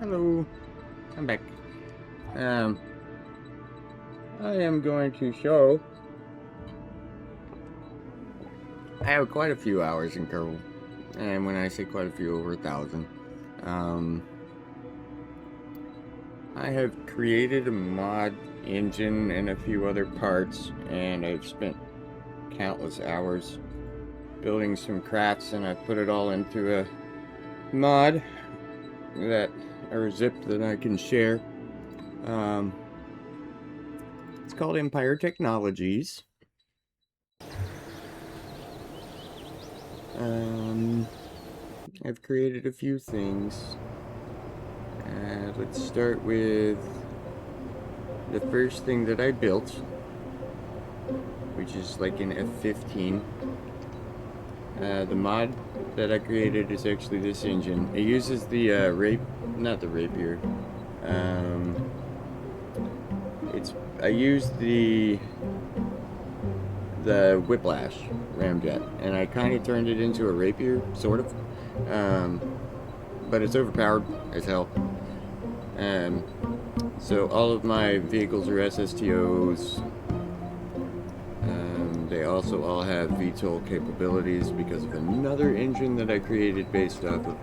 Hello, I'm back. Um, I am going to show. I have quite a few hours in Kerbal, and when I say quite a few, over 1,000. Um, I have created a mod engine and a few other parts, and I've spent countless hours building some crafts, and I've put it all into a mod or a zip that I can share. Um, it's called Empire Technologies. I've created a few things. Let's start with the first thing that I built, which is like an F-15. The mod that I created is actually this engine. It uses the not the Rapier. I used the Whiplash ramjet, and I kind of turned it into a Rapier, sort of. But it's overpowered as hell. So all of my vehicles are SSTOs. They also all have VTOL capabilities because of another engine that I created based off of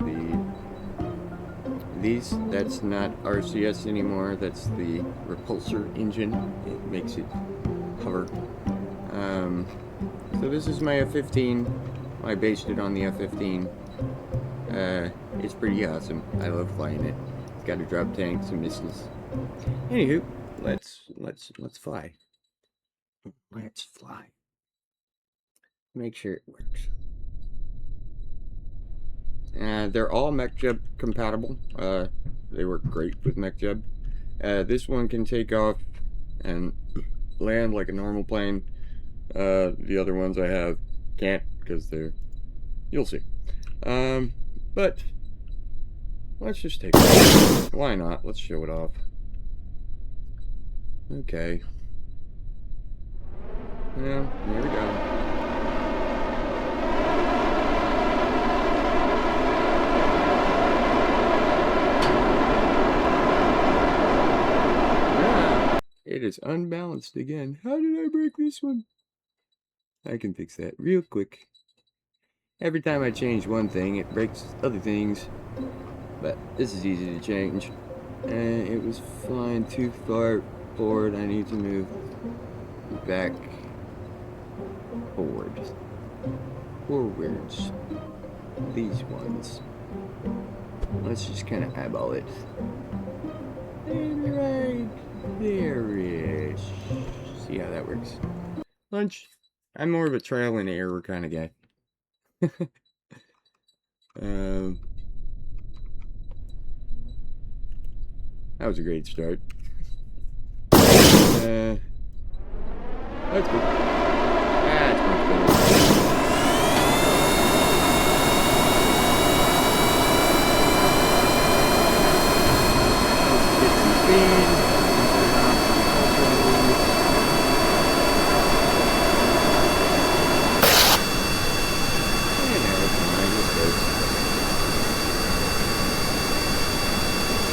these. That's not RCS anymore. That's the repulsor engine. It makes it hover. So this is my F-15. I based it on the F-15. It's pretty awesome. I love flying it. It's got to drop tanks and missiles. Anywho, let's fly. Let's fly. Make sure it works. They're all MechJeb compatible. They work great with MechJeb. This one can take off and land like a normal plane. The other ones I have can't because they're... You'll see. But let's just take it off. Why not? Let's show it off. Okay. Yeah, there we go. It is unbalanced again. How did I break this one? I can fix that real quick. Every time I change one thing, it breaks other things. But this is easy to change. And it was flying too far forward. I need to move back forward. Forwards. These ones. Let's just kind of eyeball it. And right there-ish. See how that works. Lunch. I'm more of a trial and error kind of guy. That was a great start. That's good. That's much better. Let's get some speed.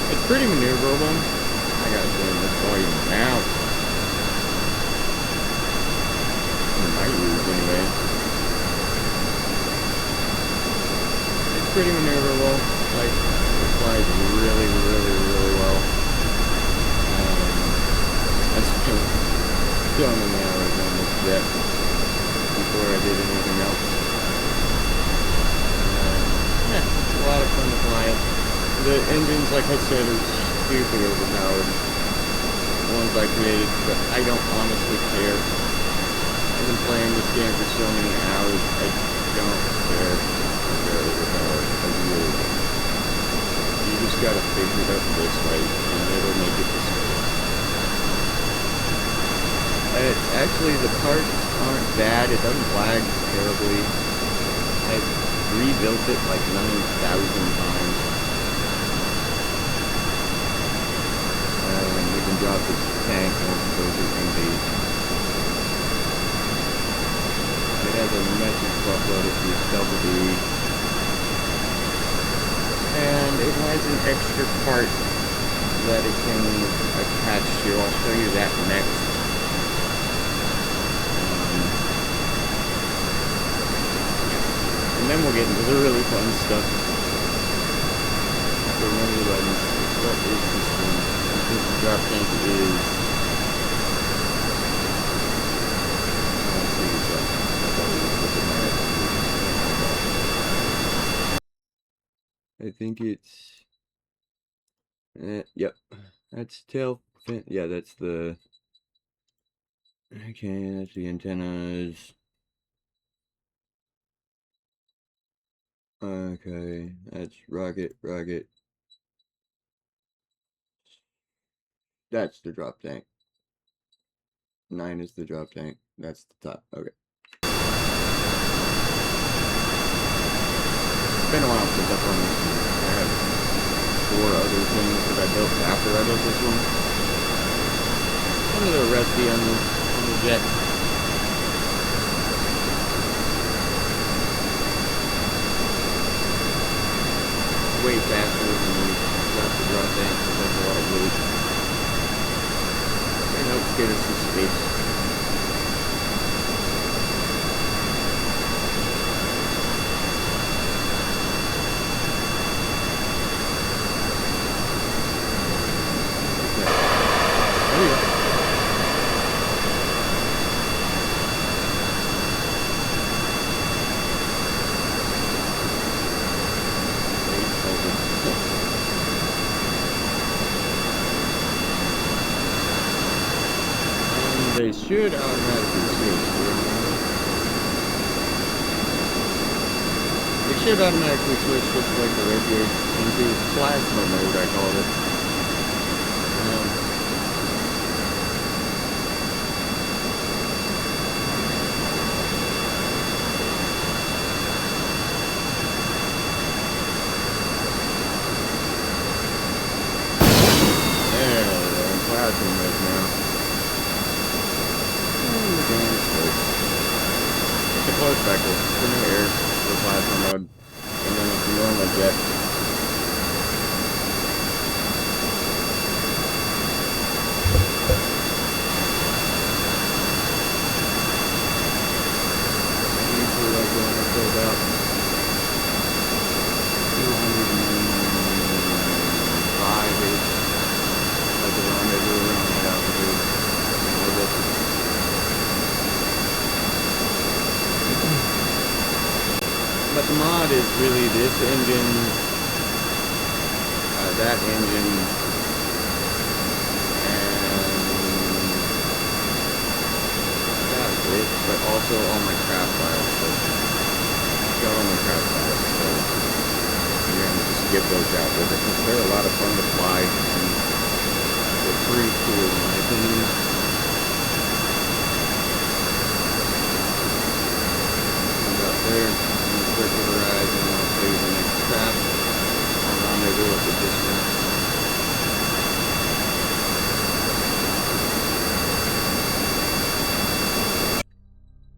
It's pretty maneuverable. I gotta turn this volume down. In my ears, anyway. It's pretty maneuverable. Like, it flies really, really, really well. I spent so many hours on this jet before I did anything else. Yeah, it's a lot of fun to fly it. The engines, like I said, are stupid overpowered. The ones I created, but I don't honestly care. I've been playing this game for so many hours, I don't care if they're overpowered. I really don't. You just gotta figure it out this way, and it'll make it this way. Actually, the parts aren't bad. It doesn't lag terribly. I've rebuilt it like 9,000 times. We can drop this tank once it goes to empty. It has a massive buttload of these double D. And it has an extra part that it can attach to. I'll show you that next. And then we'll get into the really fun stuff. So remember the buttons. What is this one? I think the drop tank is... let's see what's up. I thought we just looked at my... I think it's... yep. That's tail fin. Yeah, that's the... Okay, that's the antennas. Okay, that's rocket. That's the drop tank. 9 is the drop tank. That's the top. Okay. It's been a while since I've run this one. I have 4 other things that I built after I built this one. I'm a little rusty on the jet. Way faster than we got the drop tank, because that's a lot of weight. It helps get us some space. Okay. There you go. They should automatically switch. They should automatically switch just like the regular into plasma mode, I called it. There, they're in plasma mode now. It's a close cycle. It's a new air for plasma mode. And then it's a normal jet. I usually like when I fill about 205-ish. Like the rendezvous around that altitude. In orbit. But the mod is really this engine, that engine, and that's it, but also all my craft files. So I've got all my craft files, so you're going to just give those out with it, because they're a lot of fun to fly, and they're pretty cool in my opinion. There, circle the rise, and then I'll show you the next trap. I'll rendezvous it with this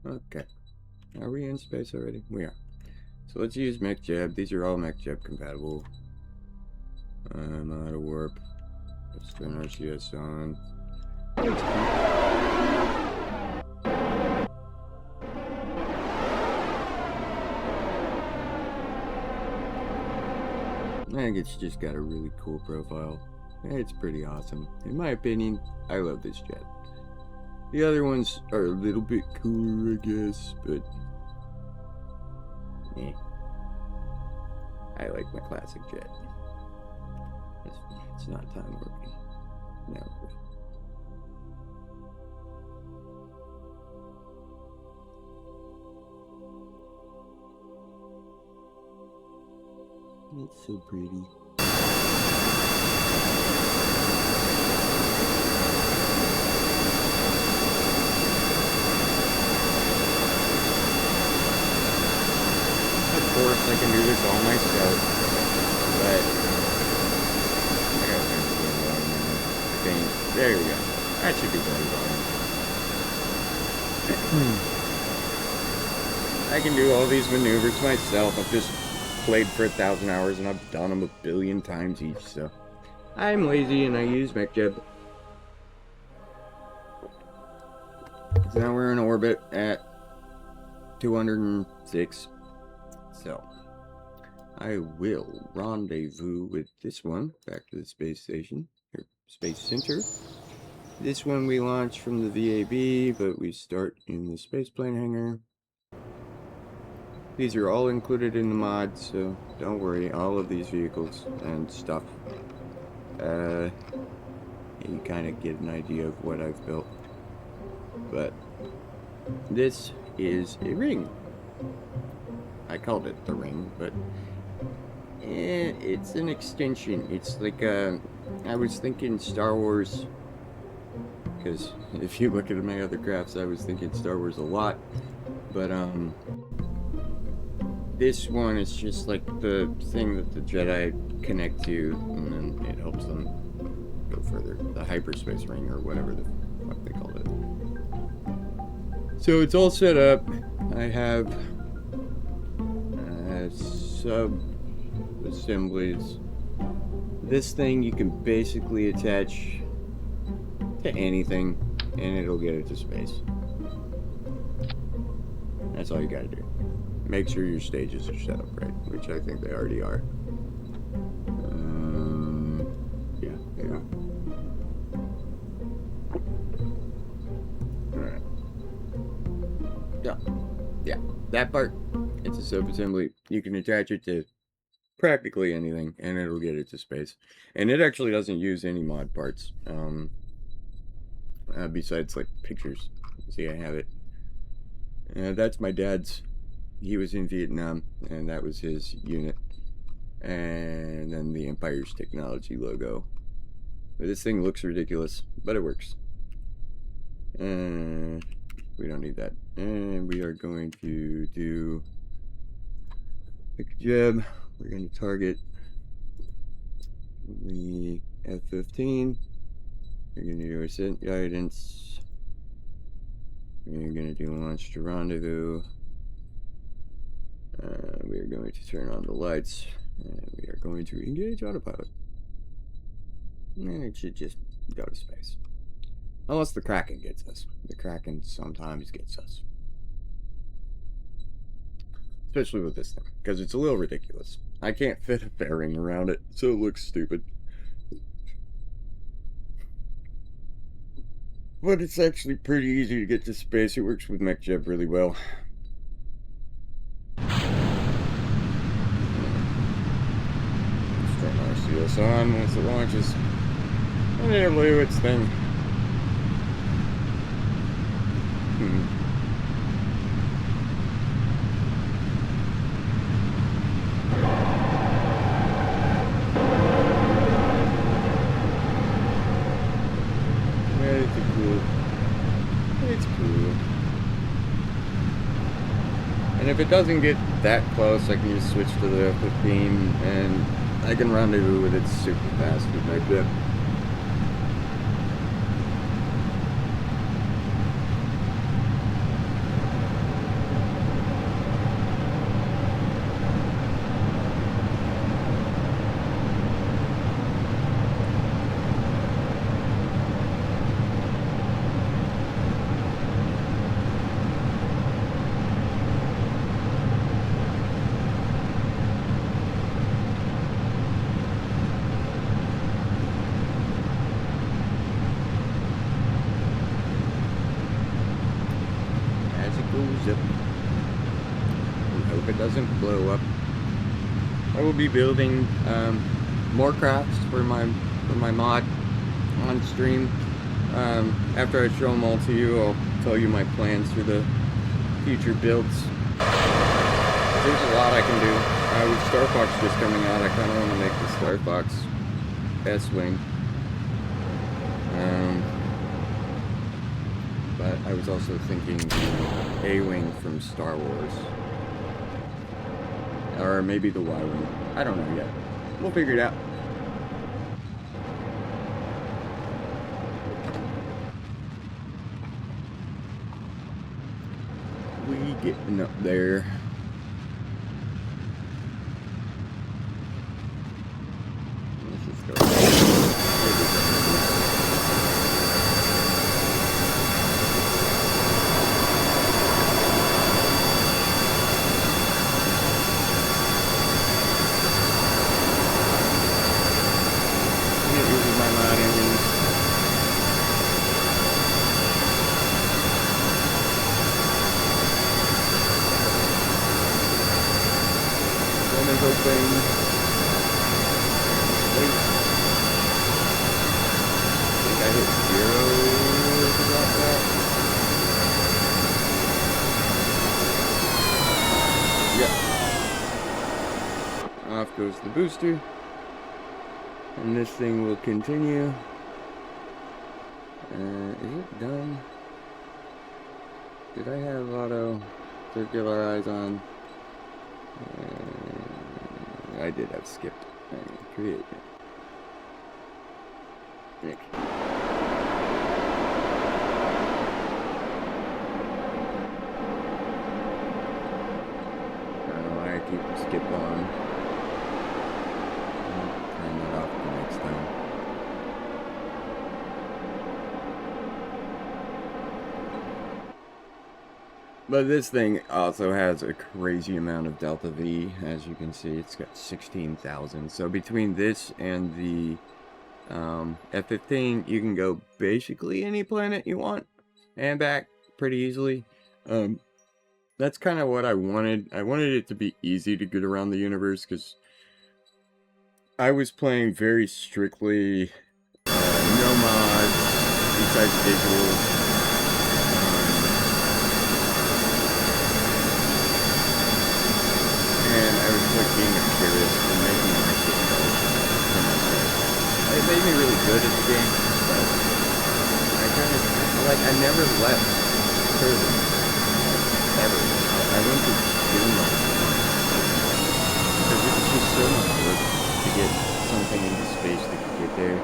one. Okay. Are we in space already? We are. So let's use mech jab. These are all mech jab compatible. I'm out of warp. Let's turn RCS on. I think it's just got a really cool profile. It's pretty awesome. In my opinion, I love this jet. The other ones are a little bit cooler, I guess, but... eh. I like my classic jet. It's not time working. No. It's so pretty. Of course, I can do this all myself, but I gotta turn the game on now. I think. There we go. That should be going on. I can do all these maneuvers myself. I'm just played for 1,000 hours and I've done them a billion times each, so I'm lazy and I use MechJeb. So now we're in orbit at 206. So I will rendezvous with this one back to the space station, or space center. This one we launch from the VAB, but we start in the spaceplane hangar. These are all included in the mod, so don't worry, all of these vehicles and stuff. You kind of get an idea of what I've built. But this is a ring. I called it the ring, but it's an extension. It's like I was thinking Star Wars, because if you look at my other crafts, I was thinking Star Wars a lot. But this one is just like the thing that the Jedi connect to, and then it helps them go further. The hyperspace ring, or whatever the fuck they call it. So it's all set up. I have sub-assemblies. This thing you can basically attach to anything, and it'll get it to space. That's all you gotta do. Make sure your stages are set up right, which I think they already are. Yeah, they are. Alright. Yeah, that part, it's a sub-assembly. You can attach it to practically anything, and it'll get it to space. And it actually doesn't use any mod parts, besides, like, pictures. See, I have it. That's my dad's. He was in Vietnam, and that was his unit. And then the Empire's technology logo. But this thing looks ridiculous, but it works. We don't need that. And we are going to do pick a jab. We're going to target the F-15. We're going to do ascent guidance. We're going to do launch to rendezvous. We are going to turn on the lights, and we are going to engage autopilot. And it should just go to space. Unless the Kraken gets us. The Kraken sometimes gets us. Especially with this thing, because it's a little ridiculous. I can't fit a fairing around it, so it looks stupid. But it's actually pretty easy to get to space. It works with MechJeb really well. RCS on once it launches, and it'll do its thing. It's cool. And if it doesn't get that close, I can just switch to the F-15 and I can rendezvous with it super fast with my bib. We hope it doesn't blow up. I will be building more crafts for my mod on stream. After I show them all to you, I'll tell you my plans for the future builds. There's a lot I can do. With Star Fox just coming out, I kind of want to make the Star Fox S-Wing. But I was also thinking the A-Wing from Star Wars. Or maybe the Y-Wing. I don't know yet. We'll figure it out. We getting up there. My mod engines. Lemons open. Wait. I think I hit 0 to drop that. Yep. Off goes the booster. And this thing will continue. Is it done? Did I have auto circular eyes on? I did have skipped. Create it. Nick. I don't know why I keep skip on. Turn that off the next time. But this thing also has a crazy amount of Delta V. As you can see, it's got 16,000. So between this and the F-15, you can go basically any planet you want and back pretty easily. That's kind of what I wanted. I wanted it to be easy to get around the universe because I was playing very strictly no mods besides visuals. And I was like being a purist and making my shit go for myself. It made me really good at the game, but I kind of, like, I never left Kerbal, ever. I went to doing all the time. Because it was just so much work to get something into space that could get there.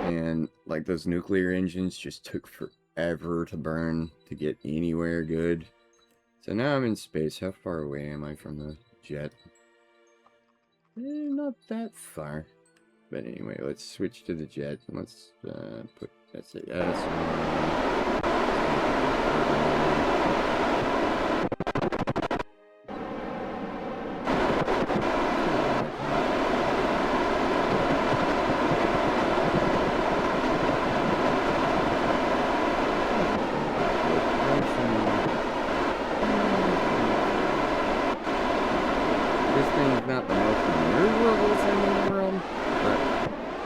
And, like, those nuclear engines just took forever to burn to get anywhere good. So now I'm in space. How far away am I from the jet? Not that far. But anyway, let's switch to the jet. Let's put SAS on. This thing's not the most maneuverable thing in the world, but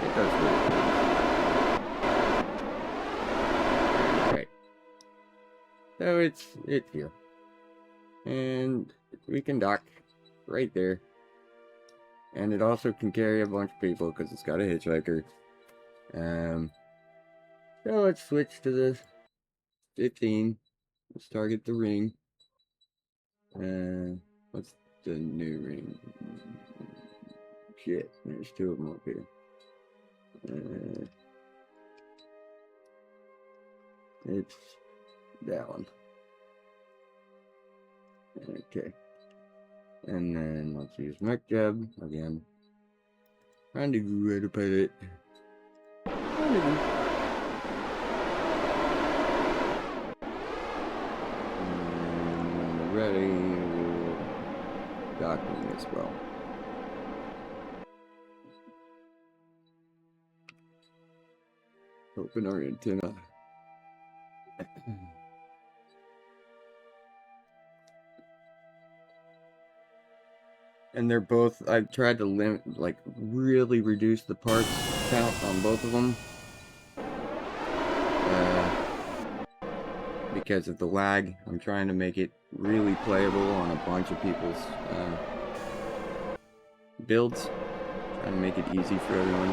it does what it does. Okay. So it's here. And we can dock right there. And it also can carry a bunch of people because it's got a hitchhiker. So let's switch to the 15. Let's target the ring. What's the new ring? Shit, there's 2 of them up here. It's that one. Okay. And then let's use Mech Jab again. Trying to go where to put it. And when we're ready, we'll dock them as well. Open our antenna. And they're both, I've tried to limit, like, really reduce the parts count on both of them. Because of the lag, I'm trying to make it really playable on a bunch of people's builds. Trying to make it easy for everyone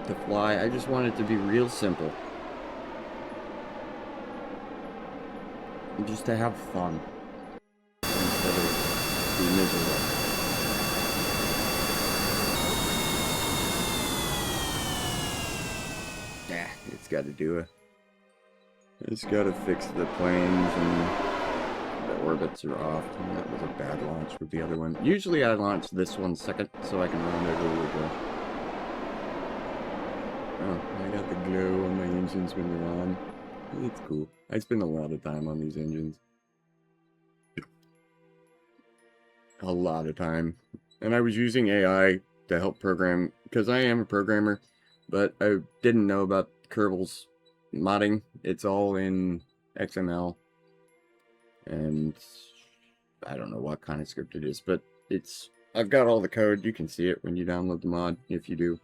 to fly. I just want it to be real simple. And just to have fun. Instead of be miserable. Yeah, it's got to do it. It's got to fix the planes and the orbits are off, and that was a bad launch with the other one. Usually I launch this one second, so I can run it over the... Oh, I got the glow on my engines when they're on. It's cool. I spend a lot of time on these engines. A lot of time. And I was using AI to help program, because I am a programmer, but I didn't know about Kerbal's modding. It's all in XML, and I don't know what kind of script it is, but I've got all the code. You can see it when you download the mod, if you do.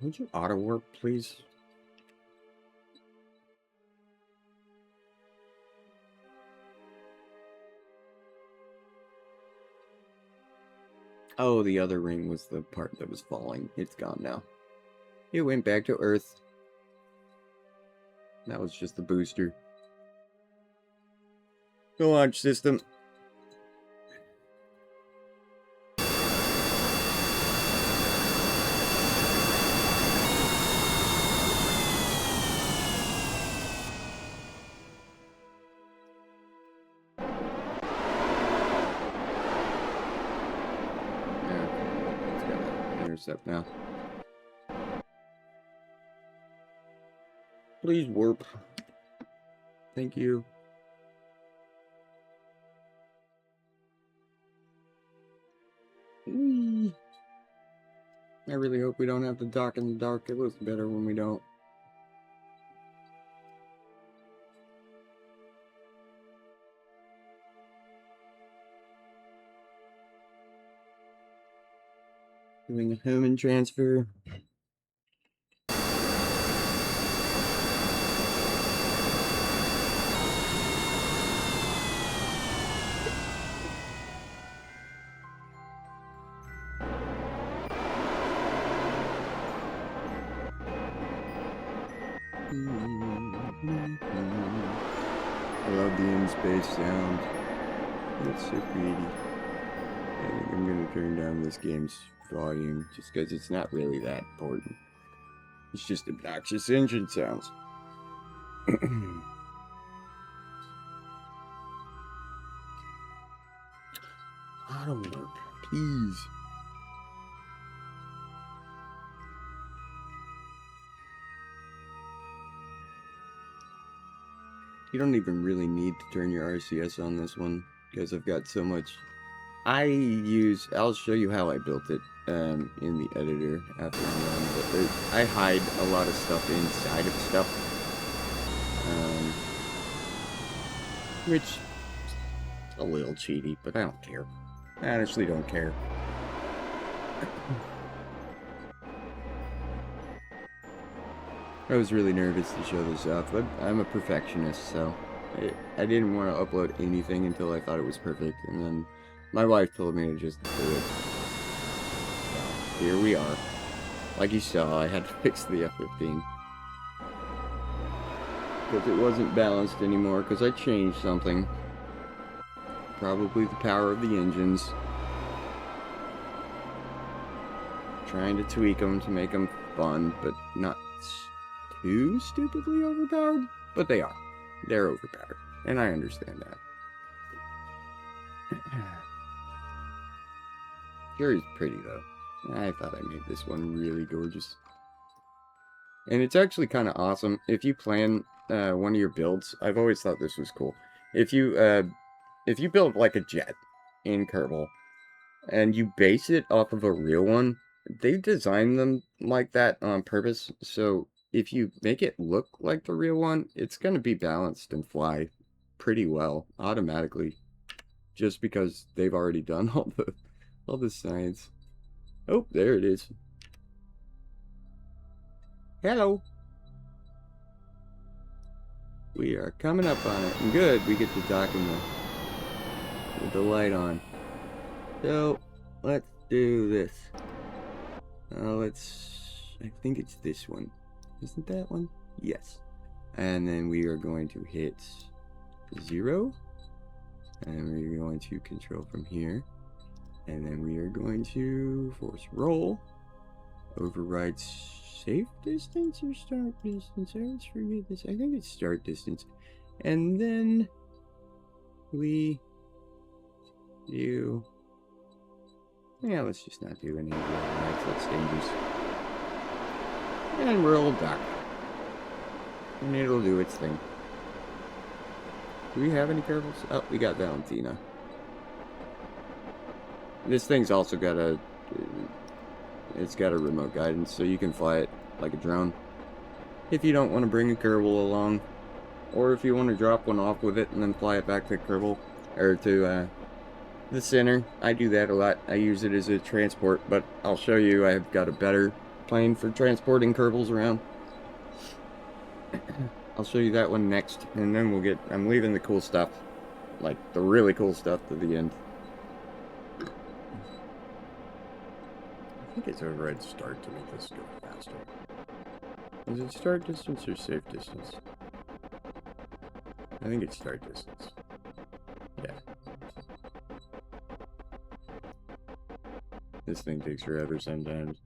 Would you auto warp, please? Oh, the other ring was the part that was falling. It's gone now. It went back to Earth. That was just the booster. The launch system. Intercept now. Please warp. Thank you. Whee. I really hope we don't have to dock in the dark. It looks better when we don't. Doing a human transfer. I love the in-space sound. It's so pretty. I think I'm gonna turn down this game's volume just because it's not really that important. It's just obnoxious engine sounds. Auto warp, please. You don't even really need to turn your RCS on this one because I've got so much. I'll show you how I built it in the editor after I'm done, but I hide a lot of stuff inside of stuff, which is a little cheaty, but I don't care. I honestly don't care. I was really nervous to show this off, but I'm a perfectionist, so I didn't want to upload anything until I thought it was perfect, and then my wife told me to just do it. So, here we are. Like you saw, I had to fix the F-15. Because it wasn't balanced anymore, because I changed something. Probably the power of the engines. Trying to tweak them to make them fun, but not too stupidly overpowered. But they are. They're overpowered. And I understand that. Jerry's pretty, though. I thought I made this one really gorgeous. And it's actually kind of awesome. If you plan one of your builds, I've always thought this was cool. If you build like a jet in Kerbal, and you base it off of a real one, they design them like that on purpose. So if you make it look like the real one, it's going to be balanced and fly pretty well automatically, just because they've already done all the science. Oh, there it is. Hello. We are coming up on it. And good, we get to dock with the light on. So, let's do this. I think it's this one. Isn't that one? Yes. And then we are going to hit 0. And we're going to control from here. And then we are going to force roll. Override safe distance or start distance? I always forget this. I think it's start distance. And then we do... Yeah, let's just not do any of the other lights. That's dangerous. And roll back. And it'll do its thing. Do we have any Kerbals? Oh, we got Valentina. This thing's also got a... It's got a remote guidance, so you can fly it like a drone. If you don't want to bring a Kerbal along, or if you want to drop one off with it and then fly it back to Kerbal, or to the center. I do that a lot. I use it as a transport, but I'll show you I've got a better plane for transporting Kerbals around. I'll show you that one next, and then we'll get... I'm leaving the cool stuff, like the really cool stuff, to the end. I think it's override start to make this go faster. Is it start distance or safe distance? I think it's start distance. Yeah. This thing takes forever sometimes.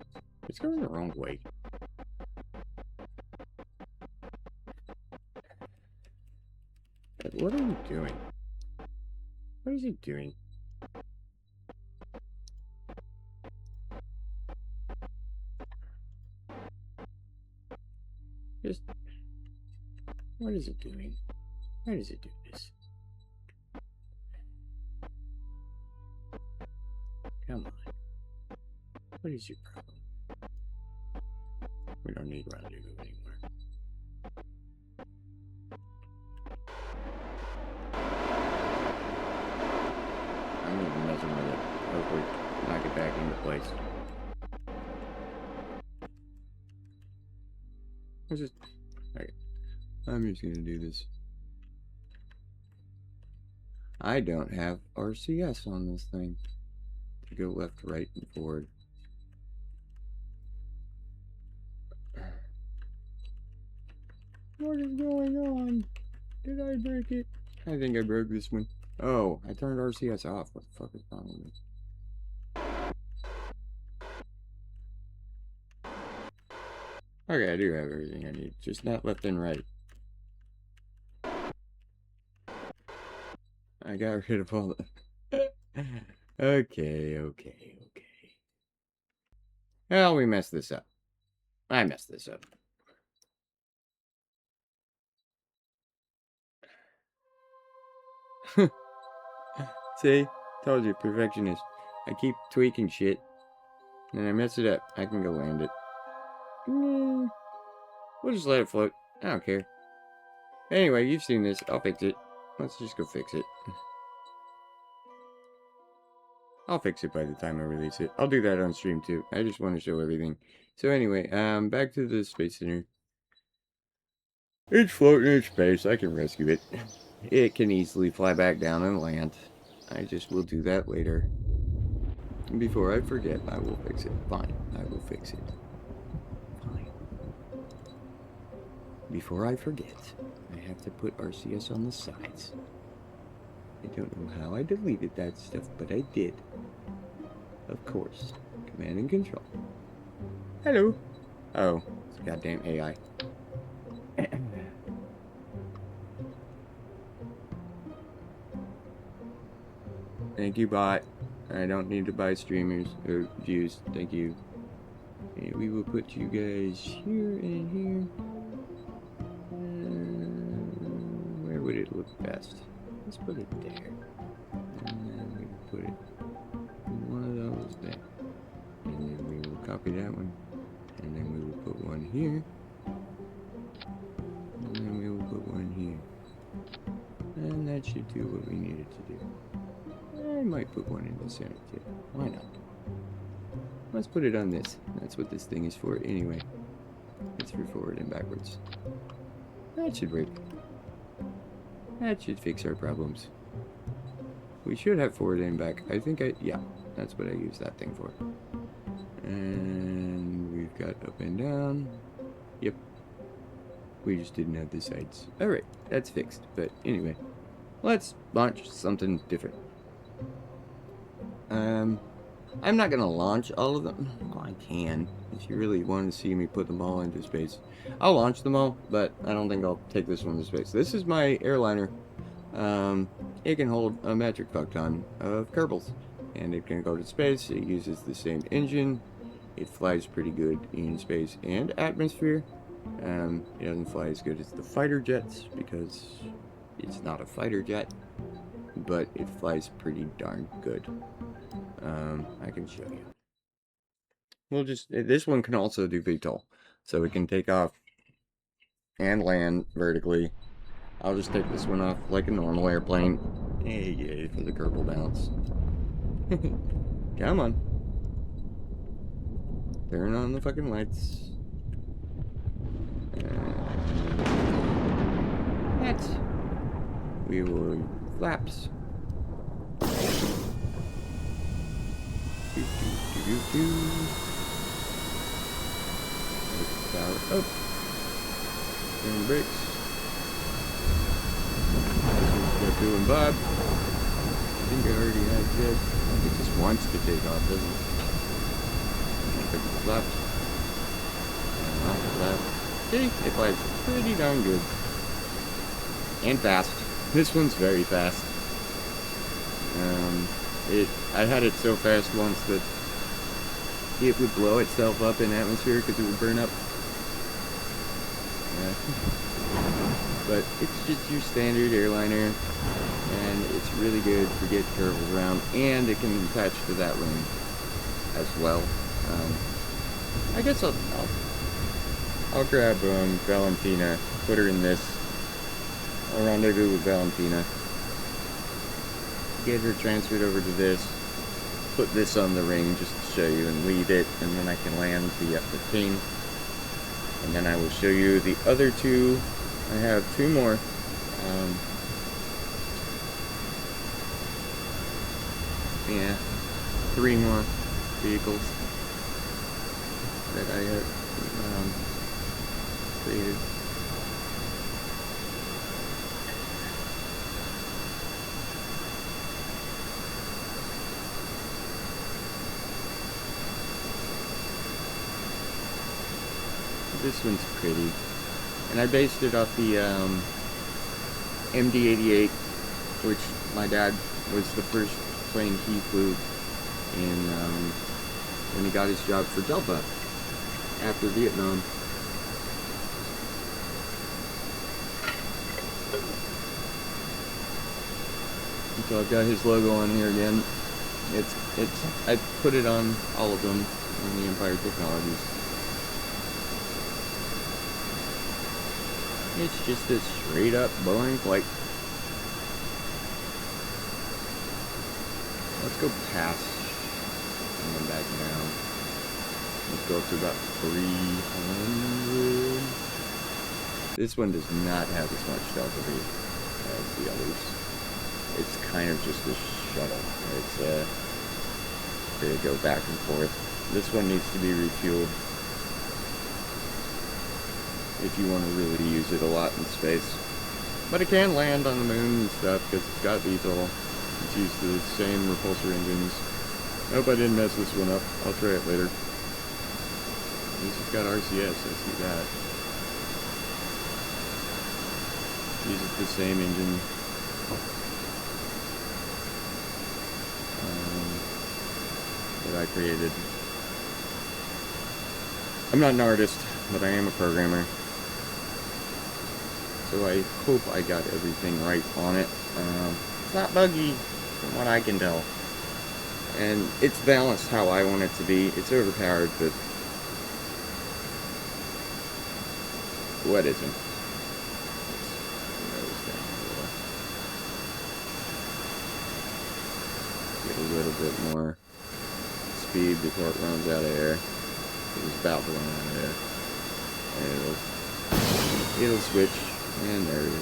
It's going the wrong way. What are you doing? What is he doing? Just... What is it doing? Why does it do this? Come on. What is your problem? We don't need rendezvous anymore. I'm even messing with it. Hopefully knock it back into place. Okay. I'm just gonna do this. I don't have RCS on this thing to go left, right, and forward. What is going on? Did I break it? I think I broke this one. Oh, I turned RCS off. What the fuck is wrong with me? Okay, I do have everything I need. Just not left and right. I got rid of all the... Okay. Well, we messed this up. I messed this up. See? Told you, perfectionist. I keep tweaking shit. And I mess it up. I can go land it. We'll just let it float. I don't care. Anyway, you've seen this. I'll fix it. Let's just go fix it. I'll fix it by the time I release it. I'll do that on stream too. I just want to show everything. So anyway, back to the Space Center. It's floating in space. I can rescue it. It can easily fly back down and land. I just will do that later. Before I forget, I will fix it. Fine, I will fix it. Fine. Before I forget, I have to put RCS on the sides. I don't know how I deleted that stuff, but I did. Of course. Command and control. Hello. Oh, it's goddamn AI. Thank you, bot. I don't need to buy streamers or views. Thank you. And we will put you guys here and here. Where would it look best? Let's put it there. And then we can put it in one of those there. And then we will copy that one. And then we will put one here. And then we will put one here. And that should do what we needed to do. I might put one in the center too. Why not? Let's put it on this. That's what this thing is for anyway. It's for forward and backwards. That should work. That should fix our problems. We should have forward and back. I think yeah, that's what I use that thing for. And we've got up and down. Yep. We just didn't have the sides. Alright, that's fixed. But anyway, let's launch something different. I'm not gonna launch all of them. Well, I can. If you really want to see me put them all into space, I'll launch them all, but I don't think I'll take this one to space. This is my airliner. It can hold a metric fuck ton of Kerbals, and it can go to space. It uses the same engine. It flies pretty good in space and atmosphere. It doesn't fly as good as the fighter jets because it's not a fighter jet, but it flies pretty darn good. I can show you. This one can also do VTOL, so it can take off and land vertically. I'll just take this one off like a normal airplane. Hey, yay for the Kerbal bounce. Come on. Turn on the fucking lights. That's. We will flaps. Power up. Turn brakes. Got doing Bob. I think I already had jet. It just wants to take off, doesn't it? Pick the flaps. And off the flap. See, it flies pretty darn good. And fast. This one's very fast. I had it so fast once that it would blow itself up in atmosphere because it would burn up. Yeah. But it's just your standard airliner, and it's really good for getting Kerbals around, and it can attach to that wing as well. I guess I'll grab Valentina, put her in this. I'll rendezvous with Valentina, get her transferred over to this, put this on the ring just to show you, and leave it, and then I can land the F-15, and then I will show you the other two. I have two more. Yeah, three more vehicles that I have created. This one's pretty. And I based it off the MD-88, which my dad was the first plane he flew in when he got his job for Delta after Vietnam. And so I've got his logo on here again. I put it on all of them on the Empire Technologies. It's just a straight up Boeing flight. Let's go past and then back down. Let's go up to about 300. This one does not have as much Delta V as the others. It's kind of just a shuttle. It's they go back and forth. This one needs to be refueled if you want to really use it a lot in space. But it can land on the moon and stuff because it's got VTOL. It's used the same repulsor engines. Nope, I didn't mess this one up. I'll try it later. At least it's got RCS, I see that. Uses the same engine. That I created. I'm not an artist, but I am a programmer. So I hope I got everything right on it. It's not buggy, from what I can tell. And it's balanced how I want it to be. It's overpowered, but what isn't? Get a little bit more speed before it runs out of air. It's about to run out of air. And it'll switch, and there it is.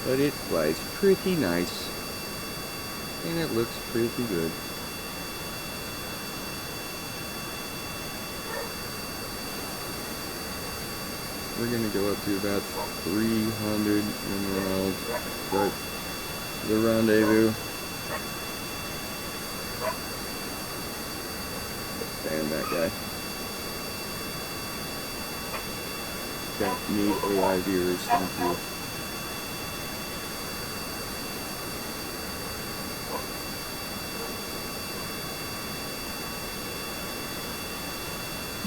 But it flies pretty nice, and it looks pretty good. we're gonna go up to about 300 and then I'll start the rendezvous. Stand that guy. Don't need AI viewers, thank you.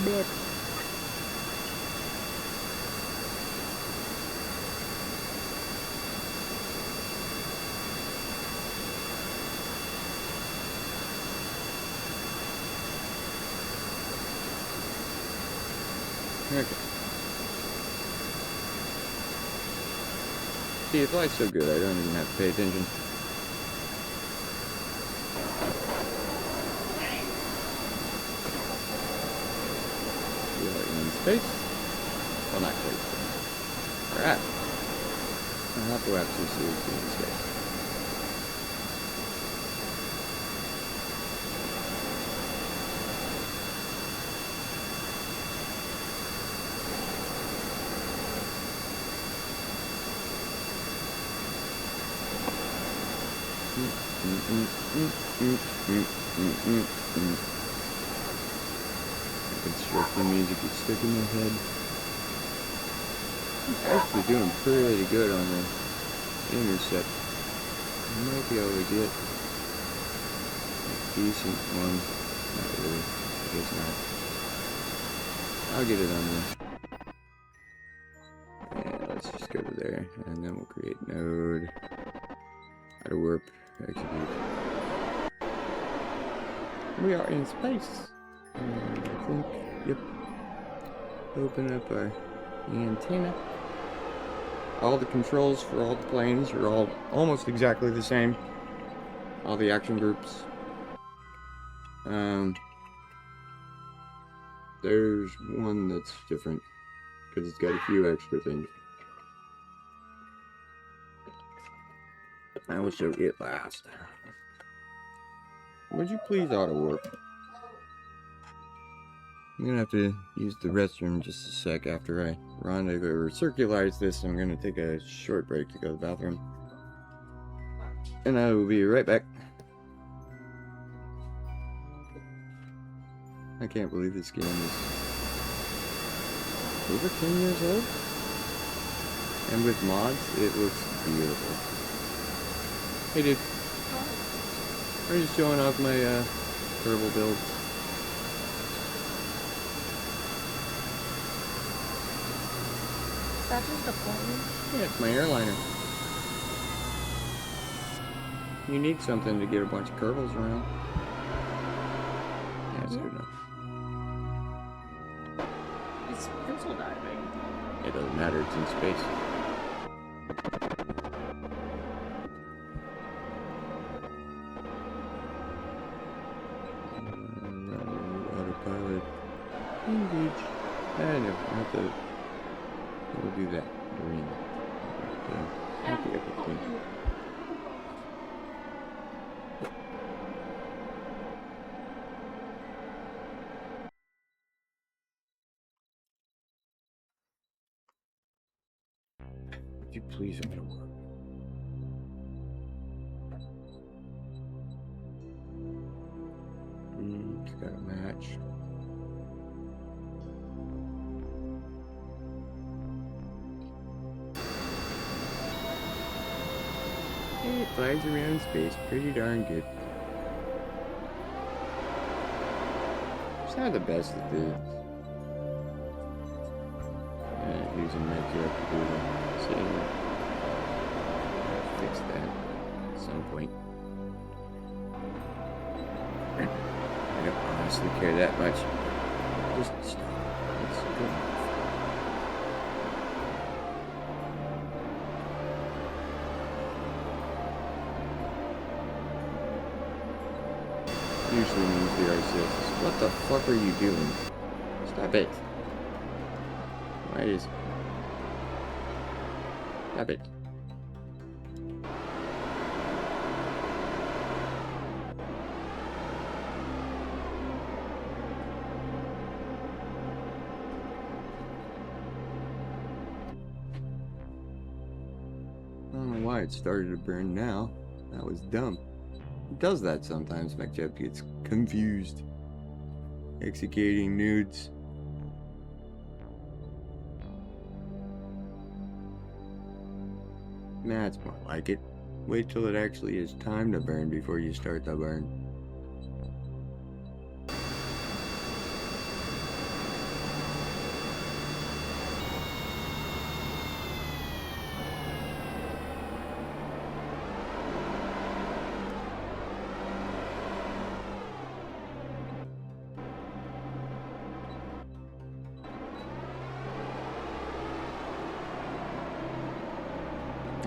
But okay. See, it flies so good, I don't even have to pay attention. We are in space. Well, not quite. Alright. I'll have to have some seriously in space. Construction music gets stuck in my head. I'm actually doing pretty good on the intercept. I might be able to get a decent one. Not really. I guess not. I'll get it on there. Yeah, let's just go to there, and then we'll create node. Auto warp. Execute. We are in space. And I think, yep. Open up our antenna. All the controls for all the planes are all almost exactly the same. All the action groups. There's one that's different because it's got a few extra things. I will show it last. Would you please auto warp? I'm gonna have to use the restroom just a sec after I rendezvous or circularize this. I'm gonna take a short break to go to the bathroom. And I will be right back. I can't believe this game is over 10 years old. And with mods, it looks beautiful. Hey dude. I'm just showing off my Kerbal build. Is that just a plane? Yeah, it's my airliner. You need something to get a bunch of Kerbals around. Yeah, that's good enough. It's pencil diving. It doesn't matter, it's in space. Autopilot. Engage. I know, I have to. We'll do that during the epic thing. Would you please open up? It's got a match. It flies around space pretty darn good. It's not the best at this. Using Medcare to do the same. Fix that at some point. I don't honestly care that much. Just stop. It's good enough. Usually means the RCS is, what the fuck are you doing? Stop it. Why is... Stop it. why it started to burn now. That was dumb. It does that sometimes. My jet gets confused. Executing nudes. That's more like it. Wait till it actually is time to burn before you start the burn.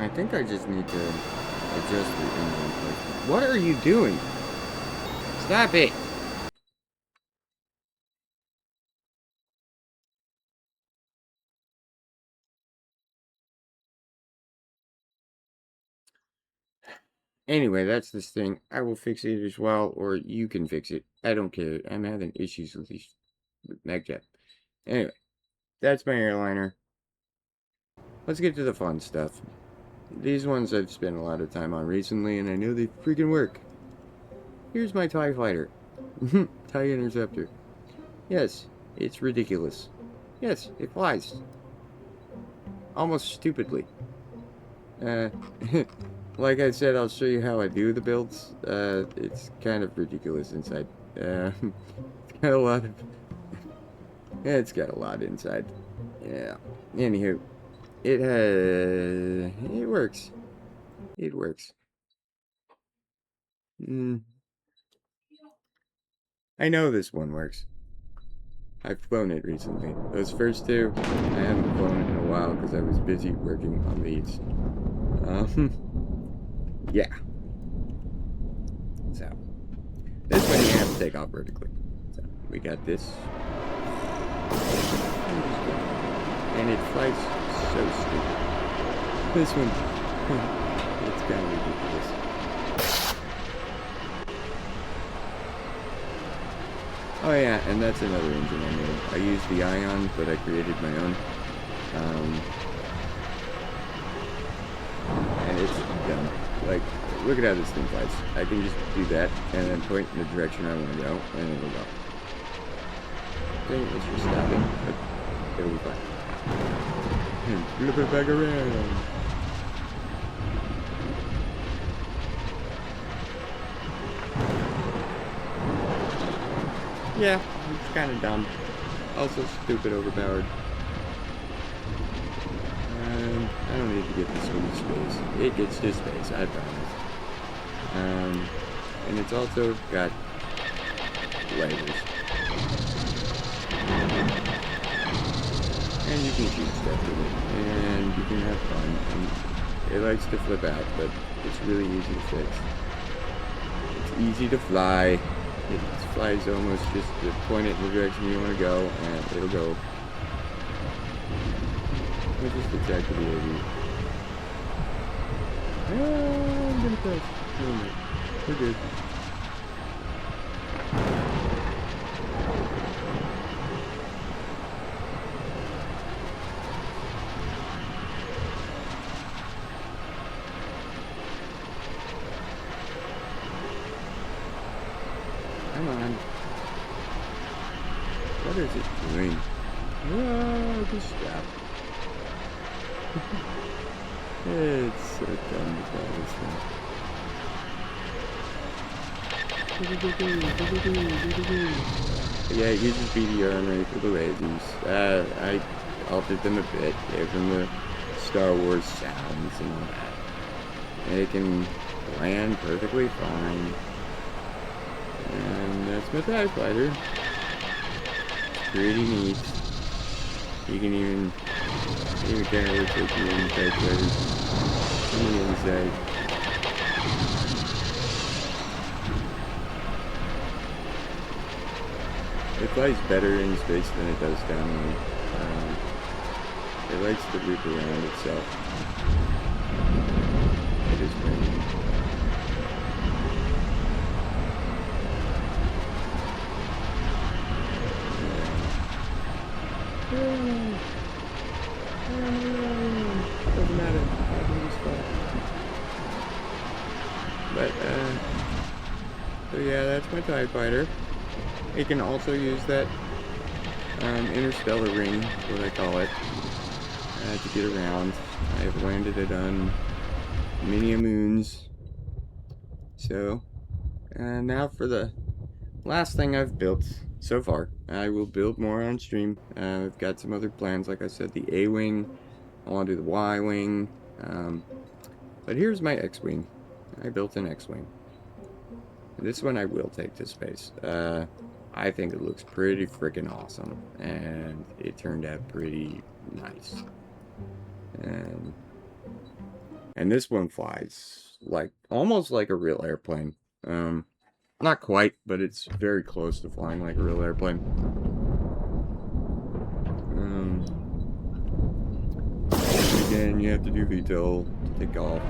I think I just need to adjust the engine placement. What are you doing? Stop it! Anyway, that's this thing. I will fix it as well, or you can fix it. I don't care. I'm having issues with these MacJet. Anyway, that's my airliner. Let's get to the fun stuff. These ones I've spent a lot of time on recently, and I know they freaking work. Here's my TIE fighter. TIE Interceptor. Yes, it's ridiculous. Yes, it flies. Almost stupidly. Like I said, I'll show you how I do the builds. It's kind of ridiculous inside. It's got a lot of... Yeah, it's got a lot inside. Yeah. Anywho, it works. It works. I know this one works. I've flown it recently. Those first two, I haven't flown in a while because I was busy working on these. Yeah. So, this one you have to take off vertically. So, we got this. And it flies so stupid. This one, it's kind of ridiculous. Oh yeah, and that's another engine I made. I used the Ion, but I created my own. And it's dumb. Like, look at how this thing flies. I can just do that, and then point in the direction I want to go, and it'll go. Okay, it's just stopping, but it'll be fine. And flip it back around. Yeah, it's kind of dumb. Also stupid overpowered. I don't need to get this one to space. It gets to space, I promise. And it's also got lasers. And you can shoot stuff with it. And you can have fun. And it likes to flip out, but it's really easy to fix. It's easy to fly. It flies almost just to point it in the direction you want to go, and it'll go. We'll just attack the AV. I'm gonna crash. No, we're good. Come on. What is it doing? Oh, just stop. It's so dumb to fly this thing. Yeah, it uses BDR array for the lasers. I altered them a bit, gave them the Star Wars sounds and all that. And it can land perfectly fine. And that's my TIE fighter. Pretty neat. You can even kind of rotate the end TIE fighter on the inside. It flies better in space than it does down low. It likes to loop around itself. It is raining. Doesn't matter. I can just fly. that's my TIE fighter. It can also use that interstellar ring, is what I call it, to get around. I have landed it on many moons. So, now for the last thing I've built so far. I will build more on stream. I've got some other plans, like I said, the A-Wing. I want to do the Y-Wing. But here's my X-Wing. I built an X-Wing. This one I will take to space. I think it looks pretty freaking awesome. And it turned out pretty nice. And this one flies like almost like a real airplane. Not quite, but it's very close to flying like a real airplane. Again, you have to do VTOL to take off.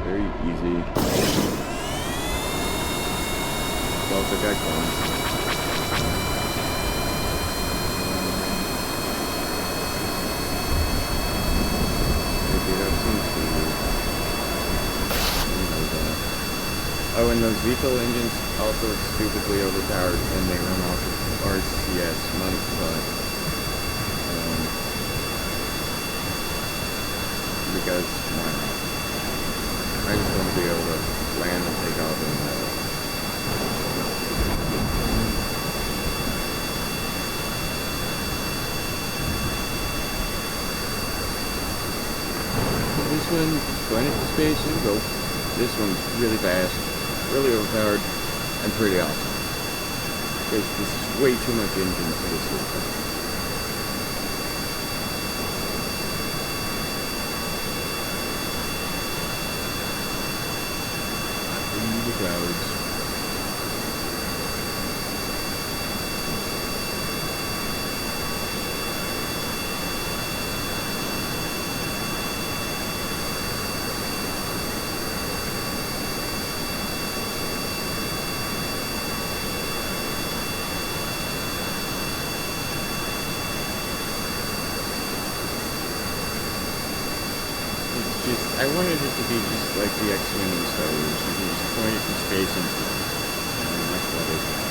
Very easy. It's also got guns. Oh, and those VTOL engines also stupidly overpowered, and they run off of RCS monopod. Because why not? I just want to be able to land and take off in that. This one, going into space and go. This one's really fast, really overpowered, and pretty awesome. Because this is way too much engine for this little thing. Through the clouds. I wanted it to be just like the X-Wing in Star Wars. You can just point it to space and that's what it does.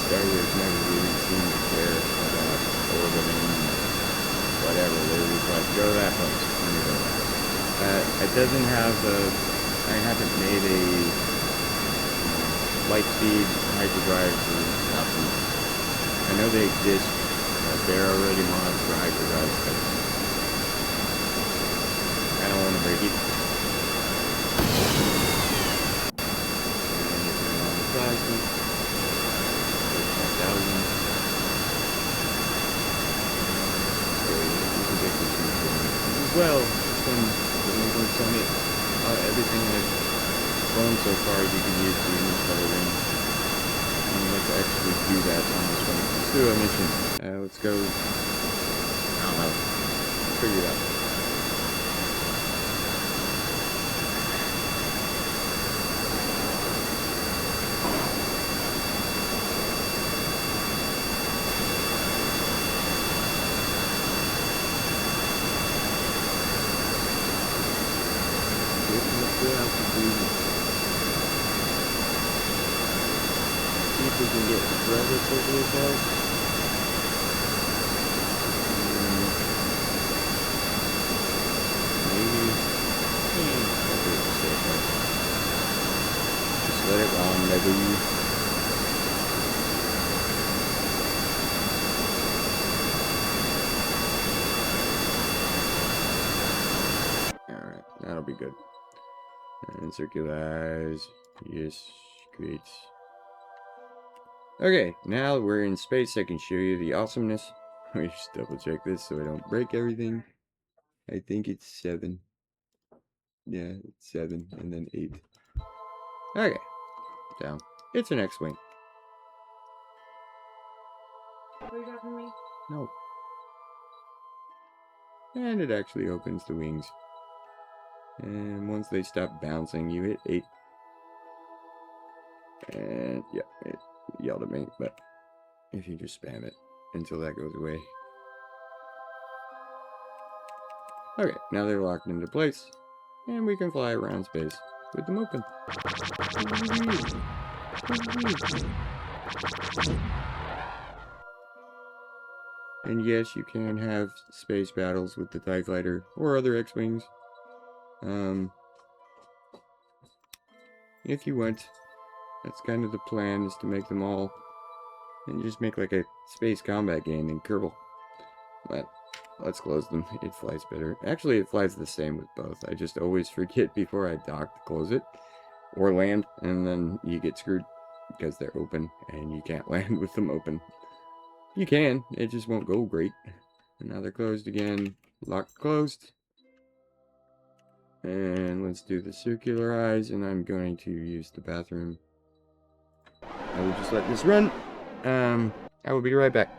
Star Wars never really seemed to care about orbiting whatever. They were just like, go that place. Let me go that. It doesn't have I haven't made a light speed hyperdrive for nothing. I know they exist. They're already mods for hyperdrive, but I don't want to break it. And on the plasma, 35,000. So you can get this as well. This one really works on it. Everything I've flown so far, you can use the image coloring. Let's actually do that on this one. Let's do a mission. Let's go. I don't know. Let's figure it out. See if we can get relatively close. Just let it run, maybe. Alright, that'll be good. And circularize. Yes, great. Okay, now we're in space. I can show you the awesomeness. Let me just double check this so I don't break everything. I think it's 7. Yeah, it's 7 and then 8. Okay, so it's an X-Wing. Are you talking to me? No. And it actually opens the wings. And once they stop bouncing, you hit 8. And yeah, it yelled at me, but if you just spam it until that goes away. Okay, now they're locked into place. And we can fly around space with them open. And yes, you can have space battles with the TIE Fighter or other X-Wings. If you want. That's kind of the plan, is to make them all, and just make like a space combat game in Kerbal. But let's close them. It flies better. Actually, it flies the same with both. I just always forget before I dock to close it or land, and then you get screwed because they're open and you can't land with them open. You can, it just won't go great. And now they're closed again. Locked, closed. And let's do the circular eyes, and I'm going to use the bathroom. I will just let this run. I will be right back.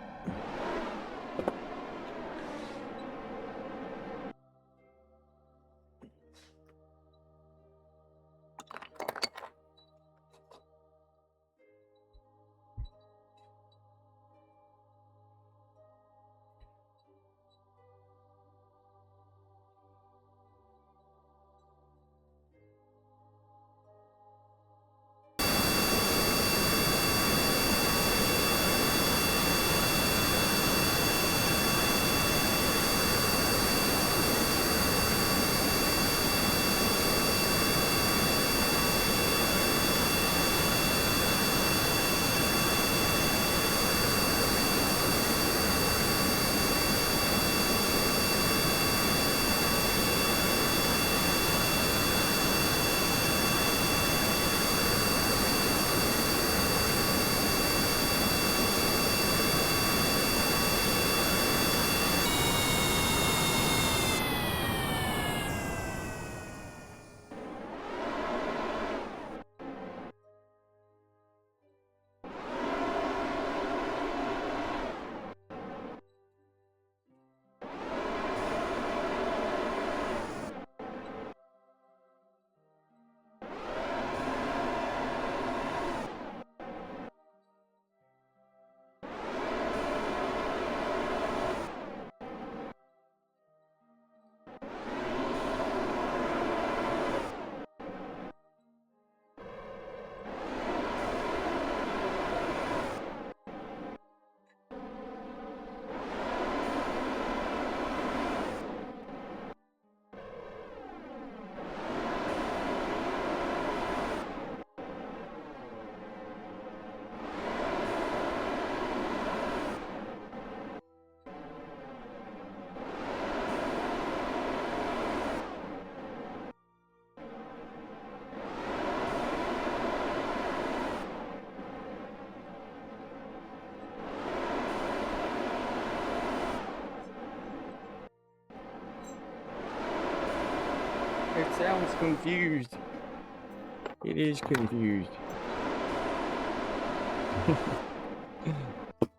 It sounds confused. It is confused.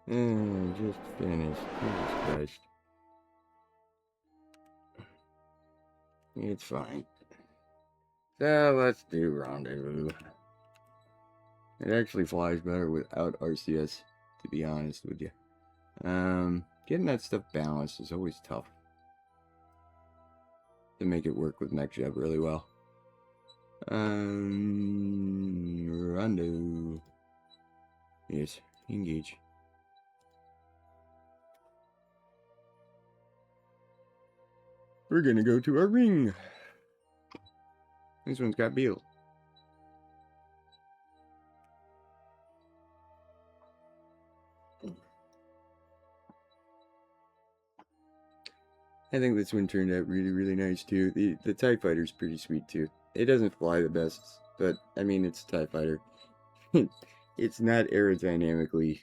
Just finished. Jesus Christ. It's fine. So let's do rendezvous. It actually flies better without RCS, to be honest with you. Getting that stuff balanced is always tough. To make it work with MechJeb really well. Rondo. Yes, engage. We're gonna go to our ring. This one's got Beal. I think this one turned out really, really nice too. The TIE Fighter's pretty sweet too. It doesn't fly the best, but I mean, it's a TIE Fighter. It's not aerodynamically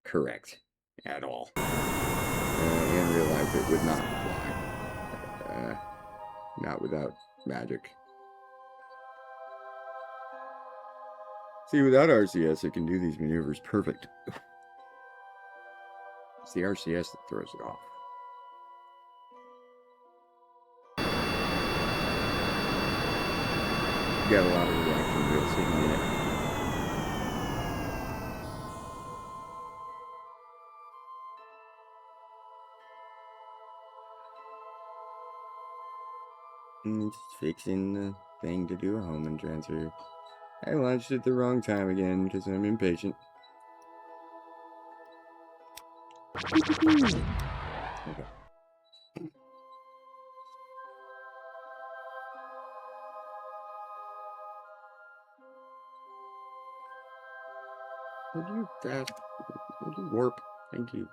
correct at all. In real life, it would not fly. Not without magic. See, without RCS, it can do these maneuvers perfect. It's the RCS that throws it off. Got a lot of reaction wheels sitting in it. Just fixing the thing to do a home transfer. I launched it the wrong time again because I'm impatient. Okay. Would you fast? Would you warp? Thank you.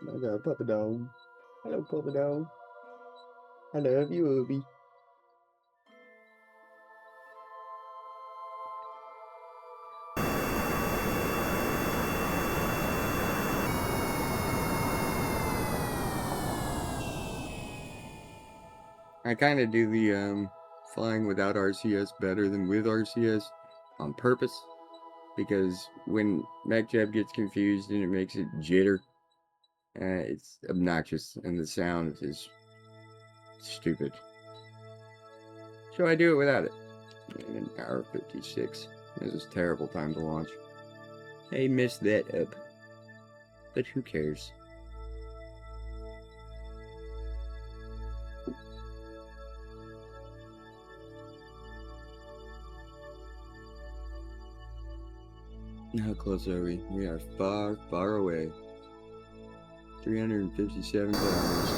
Hello, Papa Dog. Hello, Papa Dog. I love you, Obi. I kind of do the flying without RCS better than with RCS on purpose, because when MechJeb gets confused and it makes it jitter, it's obnoxious and the sound is stupid. So I do it without it. And an hour 56. This is a terrible time to launch. I messed that up. But who cares? How close are we? We are far, far away. 357 kilometers.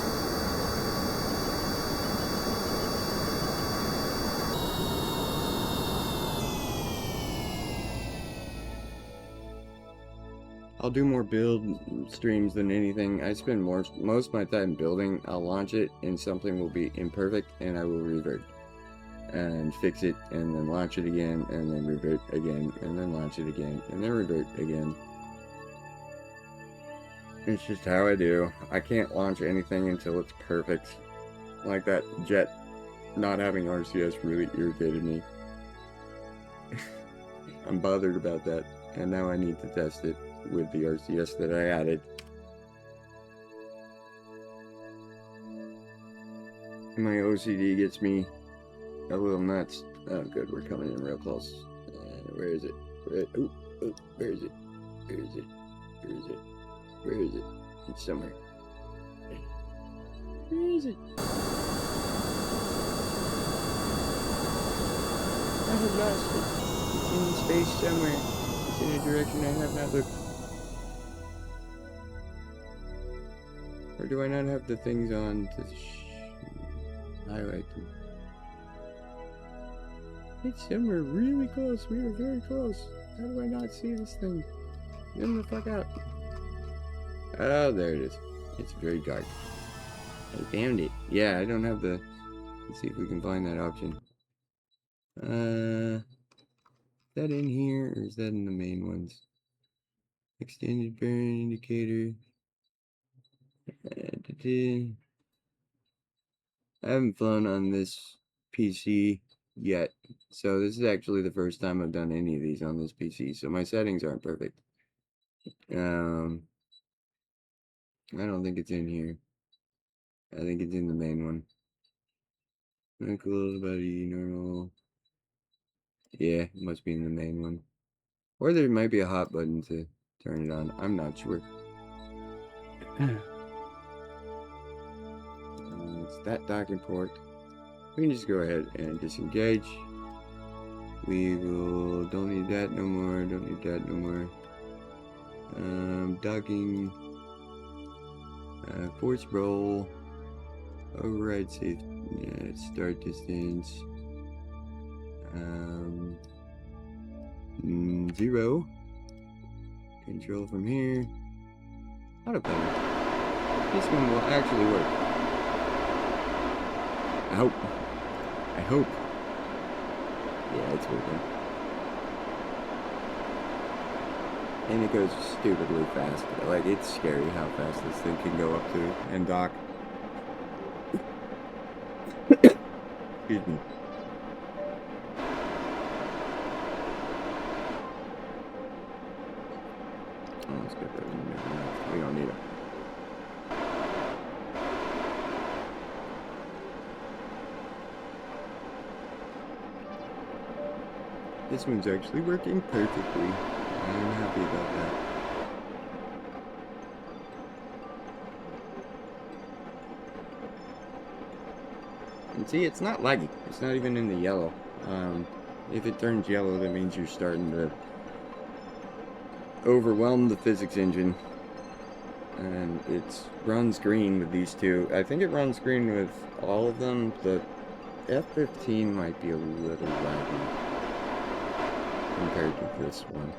I'll do more build streams than anything. I spend most of my time building. I'll launch it and something will be imperfect and I will revert. And fix it, and then launch it again, and then revert again, and then launch it again, and then revert again. It's just how I do. I can't launch anything until it's perfect. Like that jet not having RCS really irritated me. I'm bothered about that, and now I need to test it with the RCS that I added. My OCD gets me a little nuts. Oh, good, we're coming in real close. Where is it? Where is it? Where is it? Where is it? Where is it? Where is it? It's somewhere. Where is it? I have lost it. It's in space somewhere. It's in a direction I have not looked. Or do I not have the things on to highlight them? It's somewhere really close. We are very close. How do I not see this thing? Get the fuck out. Oh, there it is. It's very dark. I found it. Yeah, I don't have the... Let's see if we can find that option. Is that in here, or is that in the main ones? Extended burn indicator. I haven't flown on this PC yet, so this is actually the first time I've done any of these on this PC, so my settings aren't perfect. I don't think it's in here. I think it's in the main one. Cool, buddy, normal. Yeah, it must be in the main one. Or there might be a hot button to turn it on. I'm not sure. It's that docking port. We can just go ahead and disengage. We will... Don't need that no more. Don't need that no more. Docking. Force roll. Override safe. Yeah, start distance. 0. Control from here. Autopilot. This one will actually work. I hope. I hope. Yeah, it's working. And it goes stupidly fast. Like, it's scary how fast this thing can go up to and dock. Excuse me. Oh, let's get those in there. We don't need them. This one's actually working perfectly. I'm happy about that. And see, it's not laggy. It's not even in the yellow. If it turns yellow, that means you're starting to overwhelm the physics engine. And it runs green with these two. I think it runs green with all of them. The F-15 might be a little laggy compared to this one.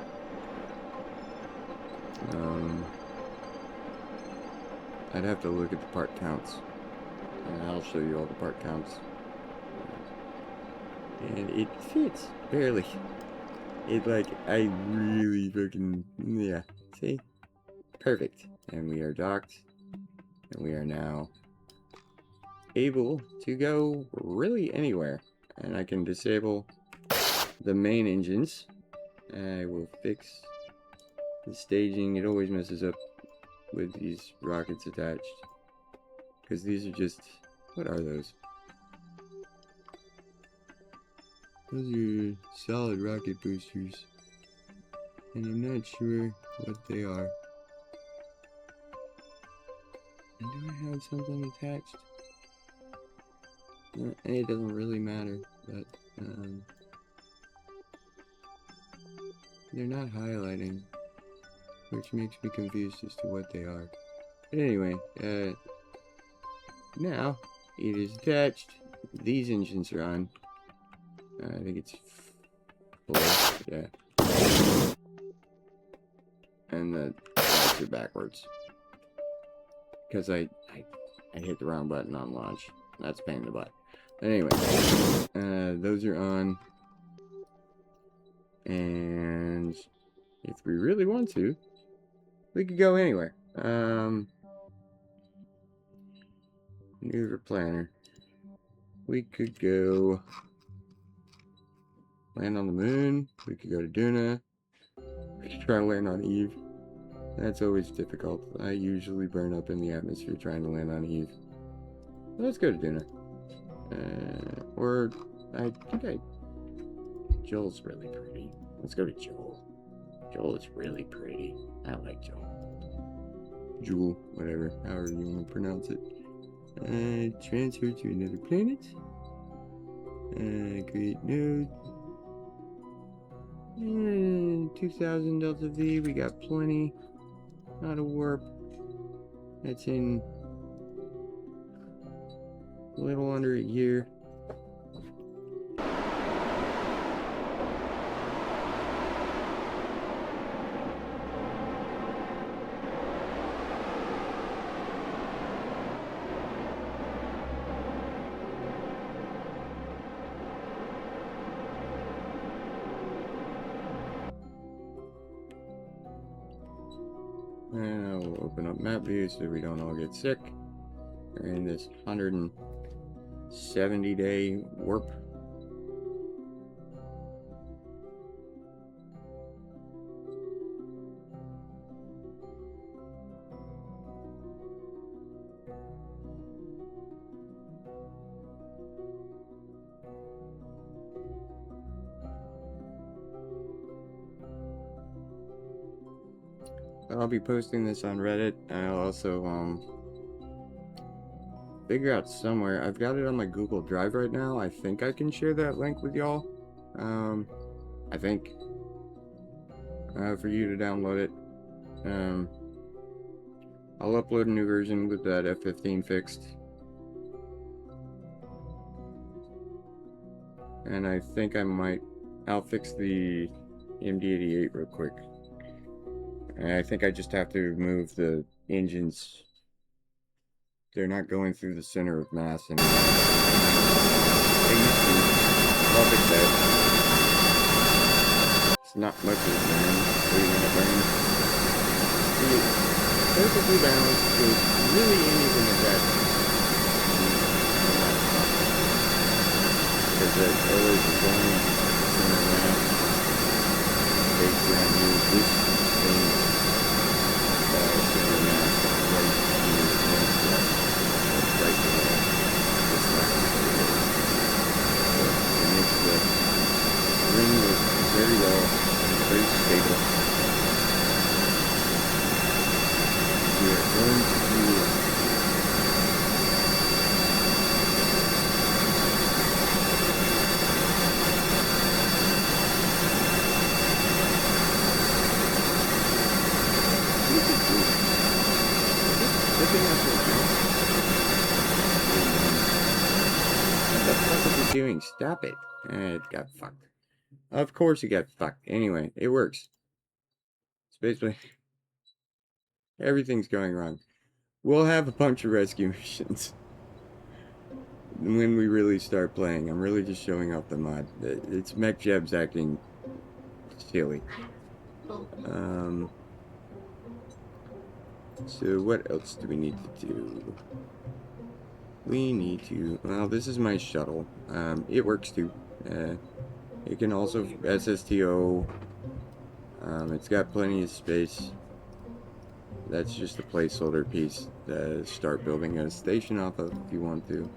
I'd have to look at the part counts. And I'll show you all the part counts. And it fits, barely. It, like, I really fucking, yeah, see? Perfect. And we are docked. And we are now able to go really anywhere. And I can disable the main engines. I will fix the staging. It always messes up with these rockets attached. Because these are just, what are those? Those are solid rocket boosters. And I'm not sure what they are. And do I have something attached? It doesn't really matter, but they're not highlighting, which makes me confused as to what they are. But anyway, now it is attached. These engines are on. I think it's 4, yeah. And the lights are backwards. Because I hit the wrong button on launch. That's a pain in the butt. Anyway, those are on. And if we really want to, we could go anywhere. Maneuver planner. We could go land on the moon. We could go to Duna. We could try to land on Eve. That's always difficult. I usually burn up in the atmosphere trying to land on Eve. Let's go to Duna. Or I think Joel's really pretty. Let's go to Joel. Joel is really pretty. I like Joel. Jewel, whatever, however you want to pronounce it. Transfer to another planet. Create node. 2000 Delta V, we got plenty. Not a warp. That's in a little under a year. And I will open up map view so we don't all get sick. We're in this 170-day warp. I'll be posting this on Reddit. I'll also figure out somewhere. I've got it on my Google Drive right now. I think I can share that link with y'all. I think for you to download it. I'll upload a new version with that F-15 fixed. And I think I'll fix the MD-88 real quick. I think I just have to move the engines. They're not going through the center of mass anymore. I'll fix that. It's not much of a burn. 3-minute burn. It's perfectly balanced. There's really anything attached. Because that always is going in the center of mass. Based around you. This thing center of mass right here. Right there. It's not so it makes the ring work very well and very stable. We are going to do doing? Stop it. It got fucked. Of course it got fucked. Anyway, it works. It's basically everything's going wrong. We'll have a bunch of rescue missions when we really start playing. I'm really just showing off the mod. It's MechJeb's acting silly. So what else do we need to do? We need to... Well, this is my shuttle. It works too. It can also SSTO. It's got plenty of space. That's just a placeholder piece to start building a station off of if you want to.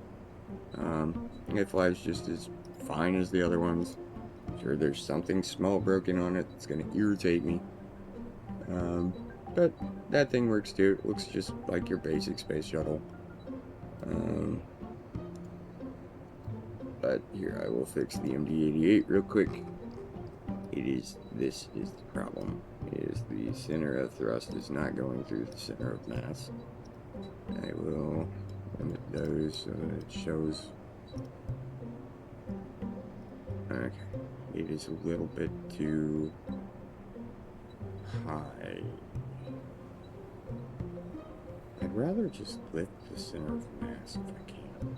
It flies just as fine as the other ones. Sure, there's something small broken on it that's going to irritate me. But that thing works too. It looks just like your basic space shuttle. But here, I will fix the MD-88 real quick. This is the problem, is the center of thrust is not going through the center of mass. I will limit those so that it shows. Okay, it is a little bit too high. I'd rather just lift the center of mass if I can.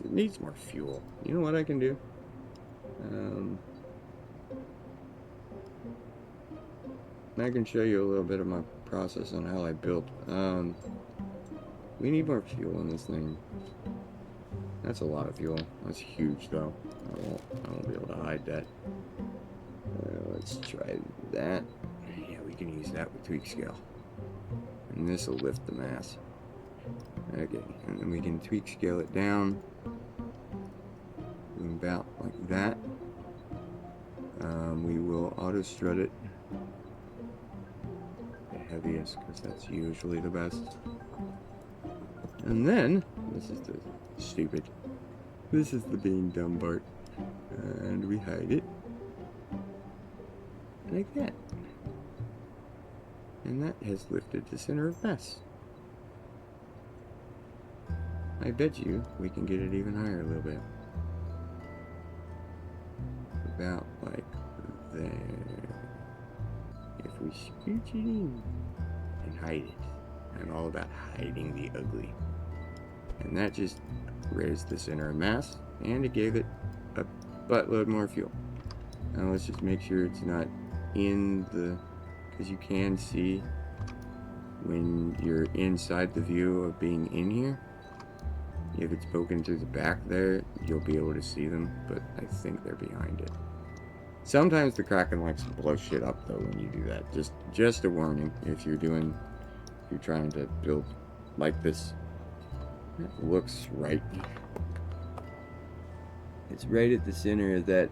It needs more fuel. You know what I can do? I can show you a little bit of my process on how I built. We need more fuel in this thing. That's a lot of fuel. That's huge, though. I won't be able to hide that. Let's try that. Yeah, we can use that with tweak scale. And this will lift the mass. Okay, and then we can tweak scale it down. About like that. We will auto strut it. The heaviest, because that's usually the best. And then, this is the stupid. This is the being dumb part. And we hide it. Like that. And that has lifted the center of mass. I bet you we can get it even higher a little bit. About like there. If we scooch it in and hide it. I'm all about hiding the ugly. And that just raised the center of mass, and it gave it a buttload more fuel. Now let's just make sure it's not in the, because you can see when you're inside the view of being in here. If it's poking through the back there, you'll be able to see them, but I think they're behind it. Sometimes the Kraken likes to blow shit up though when you do that. Just a warning if you're trying to build like this. That looks right. It's right at the center of that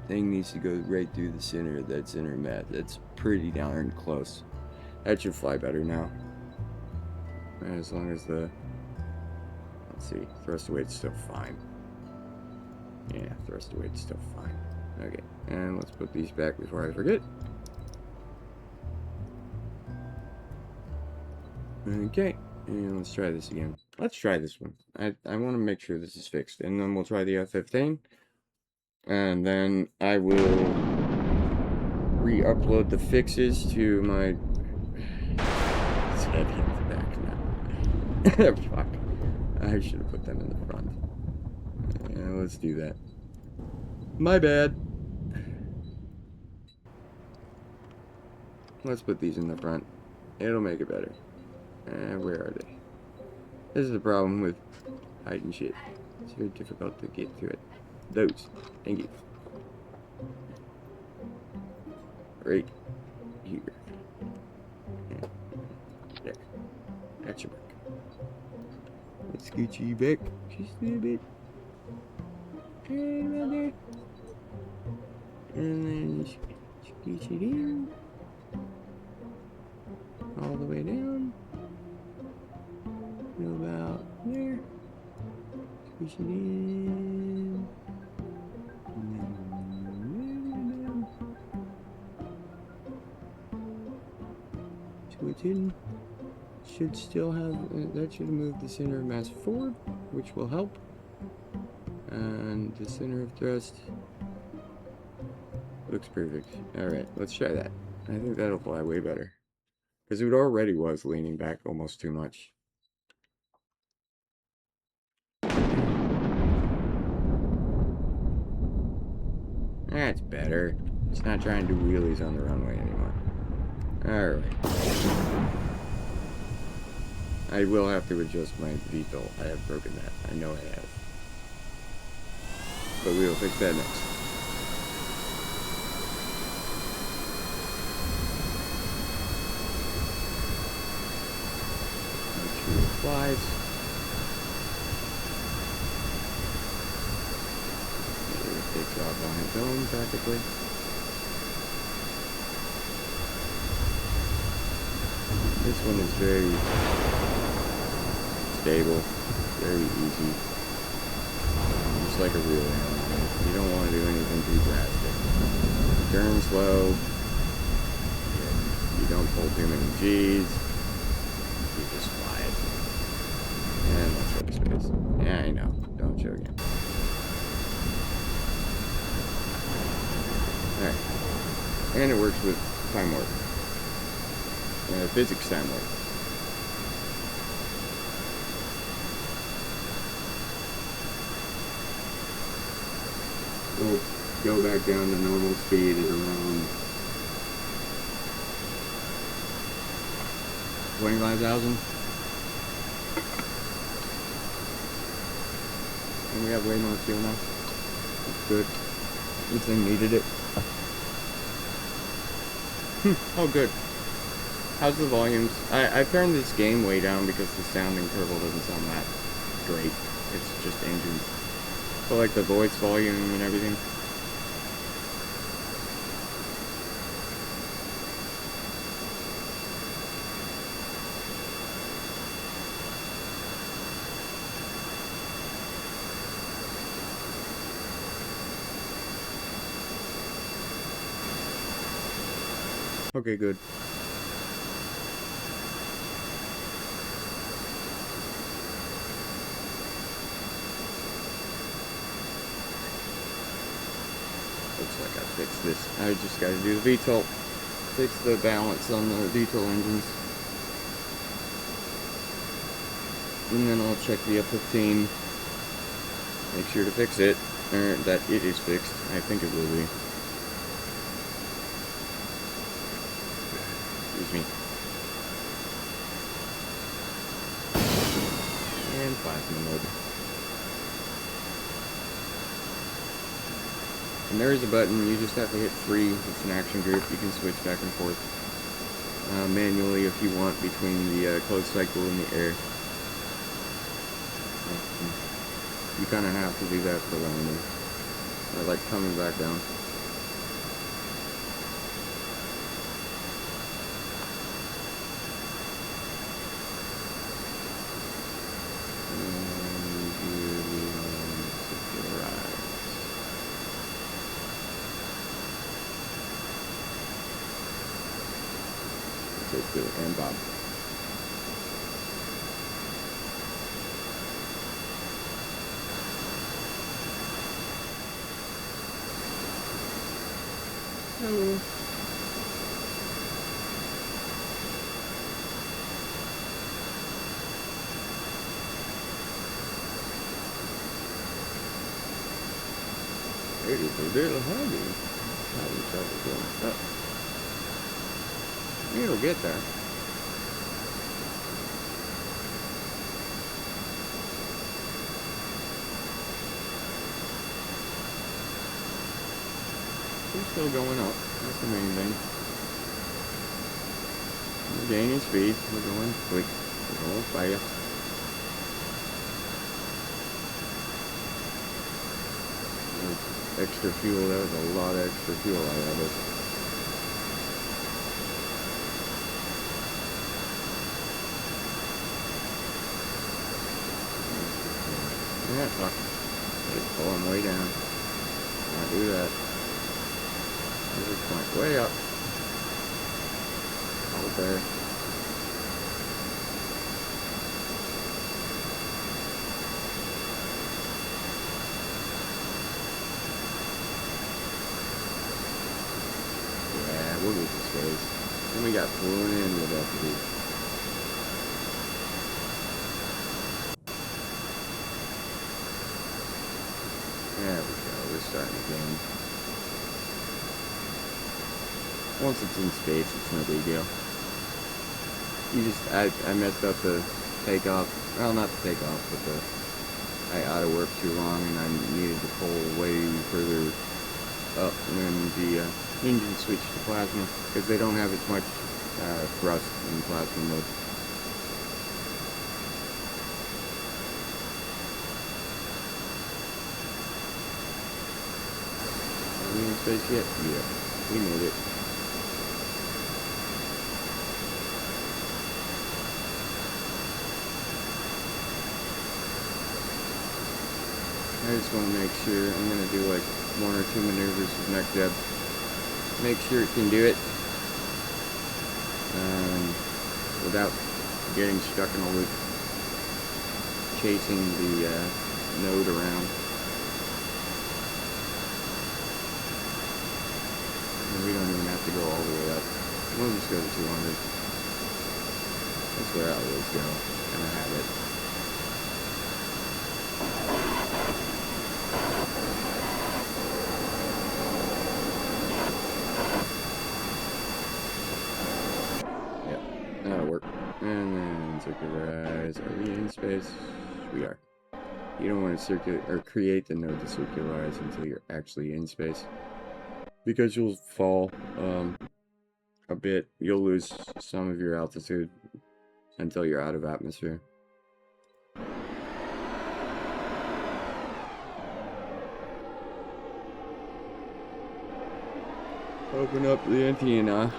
thing. Needs to go right through the center of that center mat. That's pretty darn close. That should fly better now. As long as the, let's see, thrust weight's still fine. Yeah, thrust weight's still fine. Okay, and let's put these back before I forget. Okay, and let's try this again. Let's try this one. I want to make sure this is fixed, and then we'll try the F-15. And then I will re-upload the fixes to my... It's heavy at the back now. Fuck. I should have put them in the front. Yeah, let's do that. My bad. Let's put these in the front. It'll make it better. Where are they? This is the problem with hiding shit. It's very difficult to get to it. Those. Thank you. Right here. And there. That should work. Let's scooch you back just a little bit. And right there. And then scooch it in. All the way down. Go about there. Squish it in. And then down. So it's in. Should still have, that should move the center of mass forward, which will help. And the center of thrust looks perfect. Alright, let's try that. I think that'll fly way better. Because it already was leaning back almost too much. That's better. It's not trying to do wheelies on the runway anymore. Alright. I will have to adjust my VTOL. I have broken that. I know I have. But we will fix that next. Make sure it flies. It takes off on its own practically. This one is very stable, very easy. Just like a real airline. You don't want to do anything too drastic. Turn slow. You don't pull too many G's. You just fly it. And let's go to space. Yeah, I know. Don't show again. Alright. And it works with time warp. Physics time warp. We'll go back down to normal speed at around 25,000. And we have way more fuel now. That's good. This thing needed it. Oh, good. How's the volumes? I've turned this game way down because the sound in Kerbal doesn't sound that great. It's just engines. But like the voice volume and everything. Okay, good. Looks like I fixed this. I just gotta do the VTOL. Fix the balance on the VTOL engines. And then I'll check the F-15. Make sure to fix it. Or that it is fixed. I think it will be. Excuse me. And plasma mode. And there is a button, you just have to hit 3, it's an action group, you can switch back and forth manually if you want between the closed cycle and the air. You kind of have to do that for landing. Or like coming back down. And Bob. Hello. It is a little heavy. Having trouble going up. It'll get there. We're still going up. That's the main thing. We're gaining speed. We're going quick. We're going fast. Extra fuel. That was a lot of extra fuel I added. Yeah, fuck. It's pulling way down. Can't do that. This point way up. Hold there. orbital space. And we got flown in with FD. There we go, we're starting again. Once it's in space, it's no big deal. I messed up the takeoff. Well, not the takeoff, but I auto warped too long, and I needed to pull way further up when the engine switched to plasma, because they don't have as much thrust in plasma mode. Are we in space yet? Yeah, we made it. I just want to make sure. I'm going to do like 1 or 2 maneuvers with mech jeb. Make sure it can do it without getting stuck in a loop, chasing the node around. And we don't even have to go all the way up. We'll just go to 200. That's where I always go, and I have it. That'll work. And then circularize. Are we in space? We are. You don't want to circulate or create the node to circularize until you're actually in space, because you'll fall a bit. You'll lose some of your altitude until you're out of atmosphere. Open up the antenna.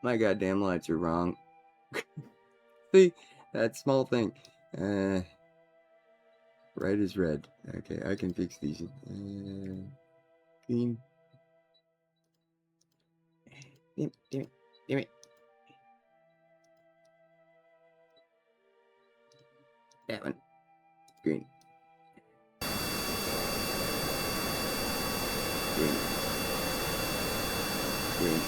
My goddamn lights are wrong. See, that small thing. Right is red. Okay, I can fix these. Clean. Damn it. That one. Green. Green. Green.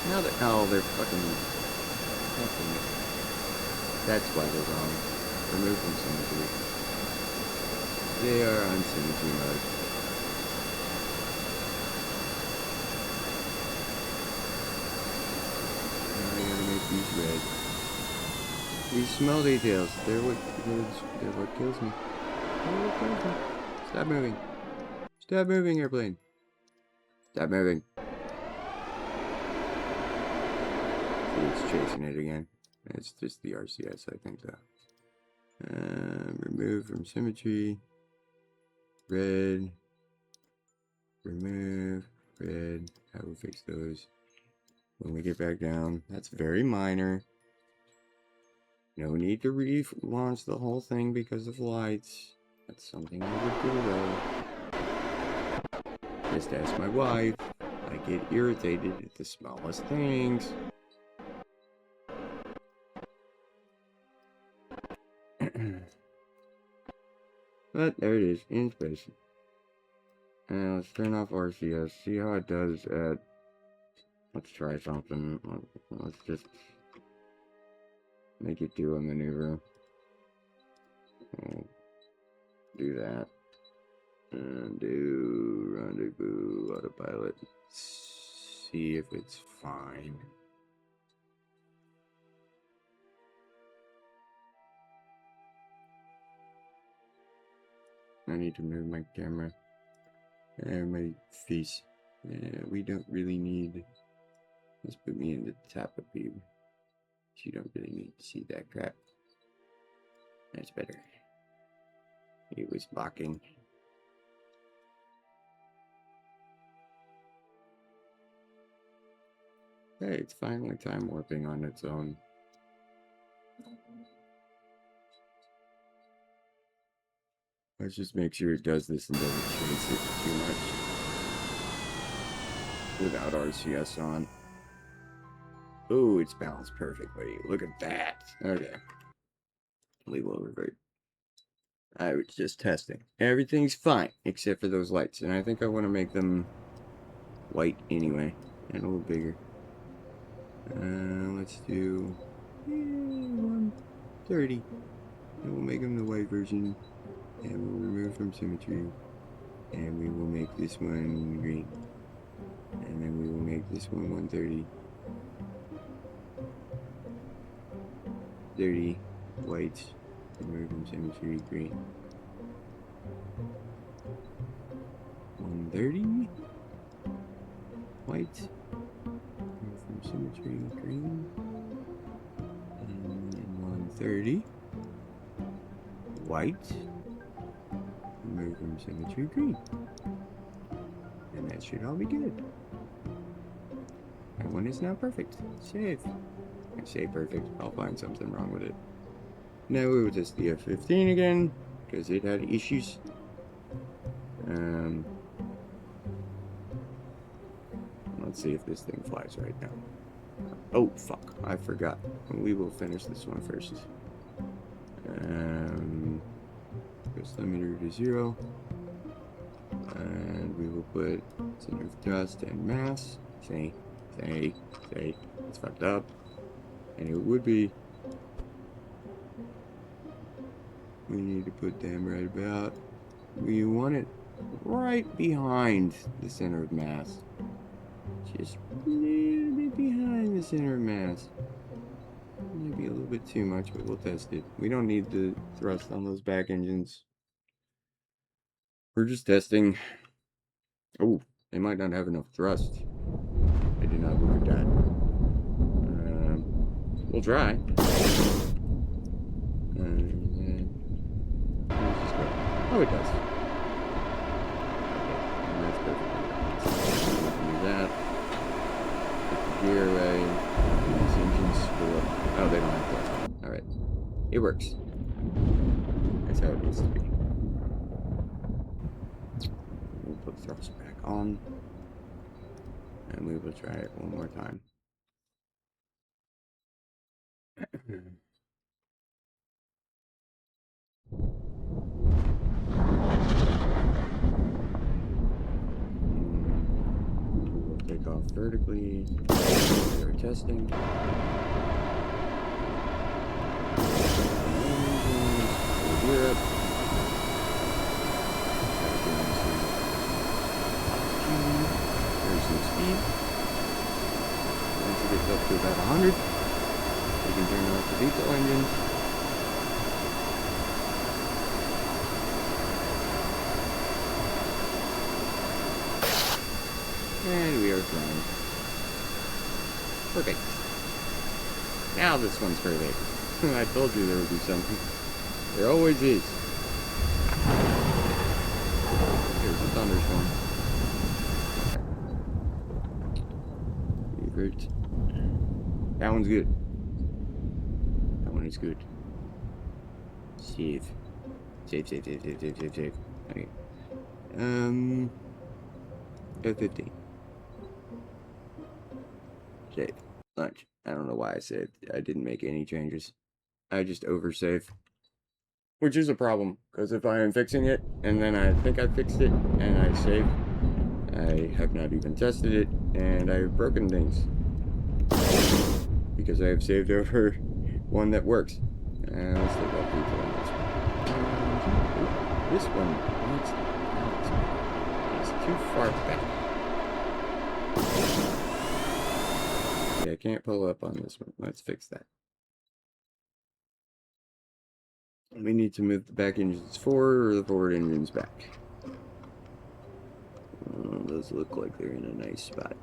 Now that they're fucking. That's why they're wrong. Remove from symmetry. They are on symmetry mode. Now I gotta make these red. These small details. They're what kills me. They're what kills me. Stop moving. Stop moving, airplane. Stop moving. It's chasing it again. It's just the RCS, I think, though. Remove from symmetry. Red. Remove. Red. I will fix those when we get back down. That's very minor. No need to relaunch the whole thing because of lights. That's something I would do, though. Just ask my wife. I get irritated at the smallest things. But there it is, in space. And let's turn off RCS, see how it does at... Let's try something. Let's just make it do a maneuver. Do that. And do rendezvous autopilot. See if it's fine. I need to move my camera and my face. We don't really need. Let's put me in the top of view. You don't really need to see that crap. That's better. It was blocking. Hey, it's finally time warping on its own. Let's just make sure it does this and doesn't chase it too much without RCS on. Oh, it's balanced perfectly. Look at that. Okay. Leave will revert. I was just testing. Everything's fine, except for those lights. And I think I want to make them white anyway. And a little bigger. Let's do 130. And we'll make them the white version. And we'll remove from symmetry. And we will make this one green. And then we will make this one 130. 30 white. Remove from symmetry green. 130 white. Remove from symmetry green. And 130 white. Remove from symmetry green. And that should all be good. That one is now perfect. Save. I say perfect. I'll find something wrong with it. Now we will test the F15 again, because it had issues. Let's see if this thing flies right now. Oh, fuck. I forgot. We will finish this one first. Press limiter to 0. And we will put center of thrust and mass. Say. It's fucked up. And it would be. We need to put them right about. We want it right behind the center of mass. Just a little bit behind the center of mass. Maybe a little bit too much, but we'll test it. We don't need the thrust on those back engines. We're just testing. Oh, they might not have enough thrust. I did not look at that. We'll try. Oh, it does. Okay, and that's perfect. Do that. Put the gear away. These engines will. Oh, they don't have thrust. Alright. It works. That's how it needs to be. We'll put thrust back on. And we will try it one more time. We'll take off vertically. We're testing. Europe. There's some speed. Once it gets up to about 100, we can turn off the diesel engines. And we are flying. Perfect. Now this one's perfect. I told you there would be something. There always is. Here's a thunderstorm. Revert. That one's good. That one is good. Save. Save. Okay. F15. Save. Lunch. I don't know why I saved. I didn't make any changes. I just oversave. Which is a problem, because if I am fixing it, and then I think I fixed it, and I save, I have not even tested it, and I have broken things. Because I have saved over one that works. Let's take off people on this one. This one, it's too far back. Yeah, I can't pull up on this one. Let's fix that. We need to move the back engines forward or the forward engines back. Those look like they're in a nice spot.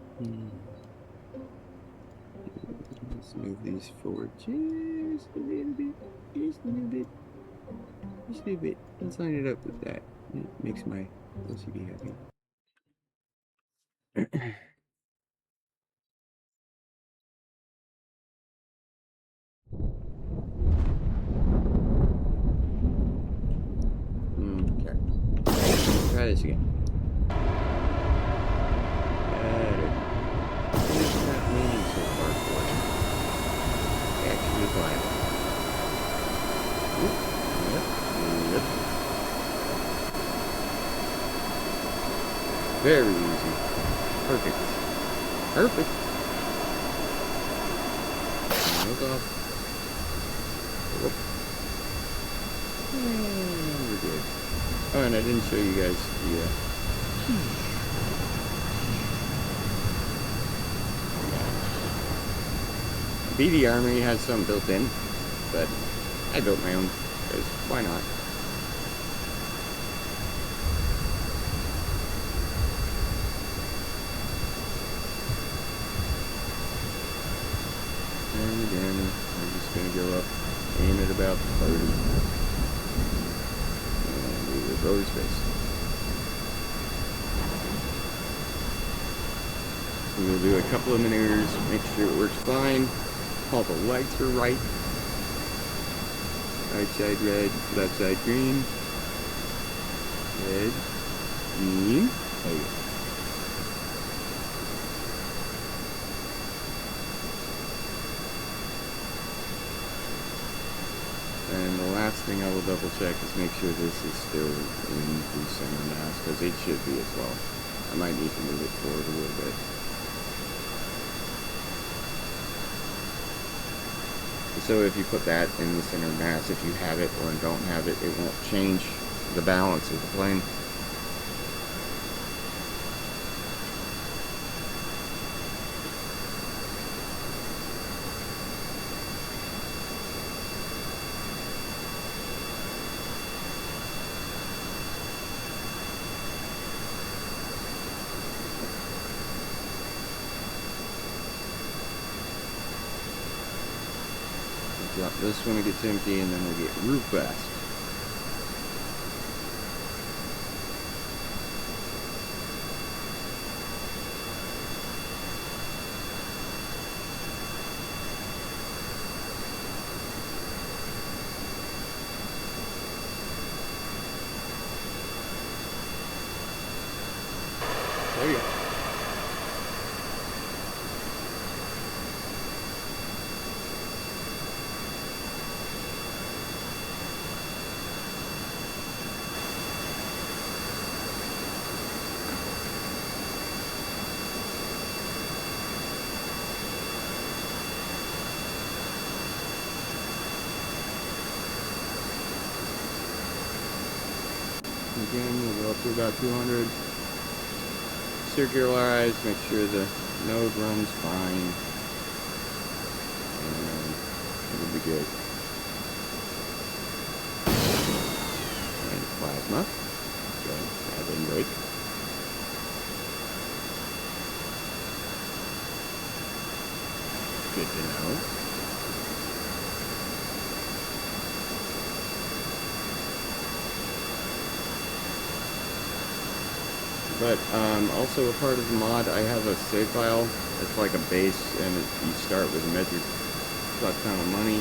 Let's move these forward just a little bit. Just a little bit. Just a little bit. Let's line it up with that. It makes my OCD happy. Okay. Try this again. Better. It's not leaning so far forward. fine. Oop. Yep. Yep. Very easy. Perfect. Perfect. Hold off. Whoop. And we're good. Oh, and I didn't show you guys the BD Armory has some built in, but I built my own, because why not? And again, I'm just going to go up, aim at about 30. And do the rotor space. We'll do a couple of maneuvers, make sure it works fine. All the lights are right. Right side red, left side green. Red, green. There you go. And the last thing I will double check is make sure this is still in the center mass, because it should be as well. I might need to move it forward a little bit. So if you put that in the center mass, if you have it or don't have it, it won't change the balance of the plane. Drop this when it gets empty, and then we'll get roof blast. There you go. Again, we'll go up to about 200. Circularize, make sure the node runs fine. And it'll be good. And plasma. Okay, that didn't break. Good to know. But also a part of the mod, I have a save file. It's like a base, and you start with a metric fuck ton of money.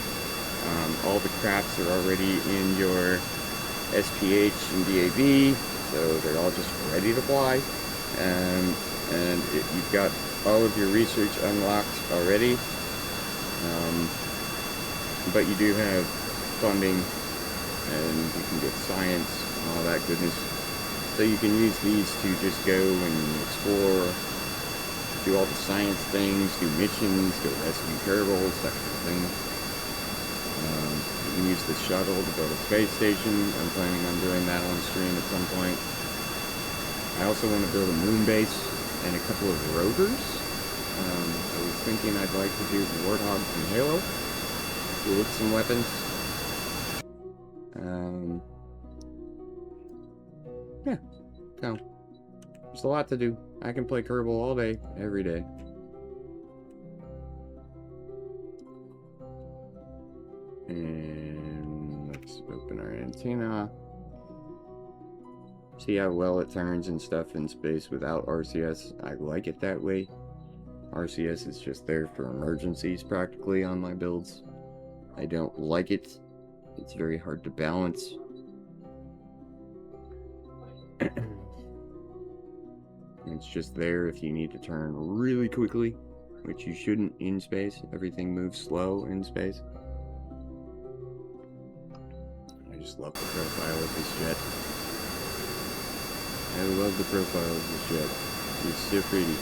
All the crafts are already in your SPH and DAV, so they're all just ready to fly. You've got all of your research unlocked already. But you do have funding, and you can get science and all that goodness. So you can use these to just go and explore, do all the science things, do missions, go rescue Kerbals, that kind of thing. You can use the shuttle to build a space station. I'm planning on doing that on stream at some point. I also want to build a moon base and a couple of rovers. I was thinking I'd like to do the Warthog from Halo with some weapons. Yeah, so there's a lot to do. I can play Kerbal all day, every day. And let's open our antenna. See how well it turns and stuff in space without RCS. I like it that way. RCS is just there for emergencies practically on my builds. I don't like it. It's very hard to balance. It's just there if you need to turn really quickly, which you shouldn't in space. Everything moves slow in space. just love the profile of this jet. I love the profile of this jet. It's so pretty.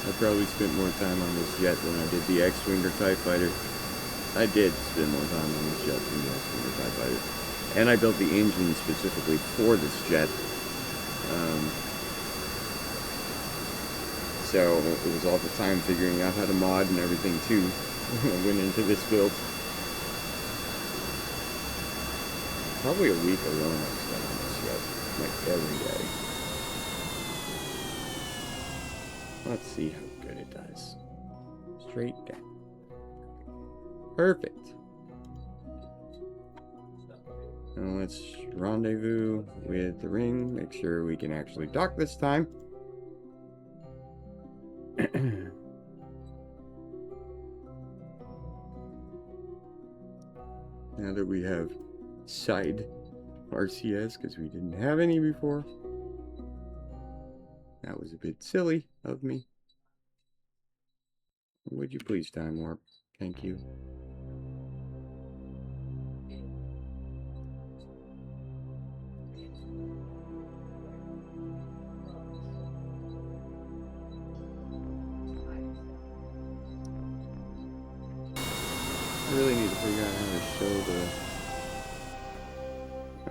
I probably spent more time on this jet than I did the X-Wing or TIE Fighter. I did spend more time on this jet than the X-Wing or TIE Fighter. And I built the engine specifically for this jet. So it was all the time figuring out how to mod and everything too. Went into this build. Probably a week alone I spent on this jet. Like every day. Let's see how good it does. Straight down. Perfect. Now let's rendezvous with the ring. Make sure we can actually dock this time. Now that we have side RCS, because we didn't have any before. That was a bit silly of me. Would you please time warp? Thank you. I really need to figure out how to show the...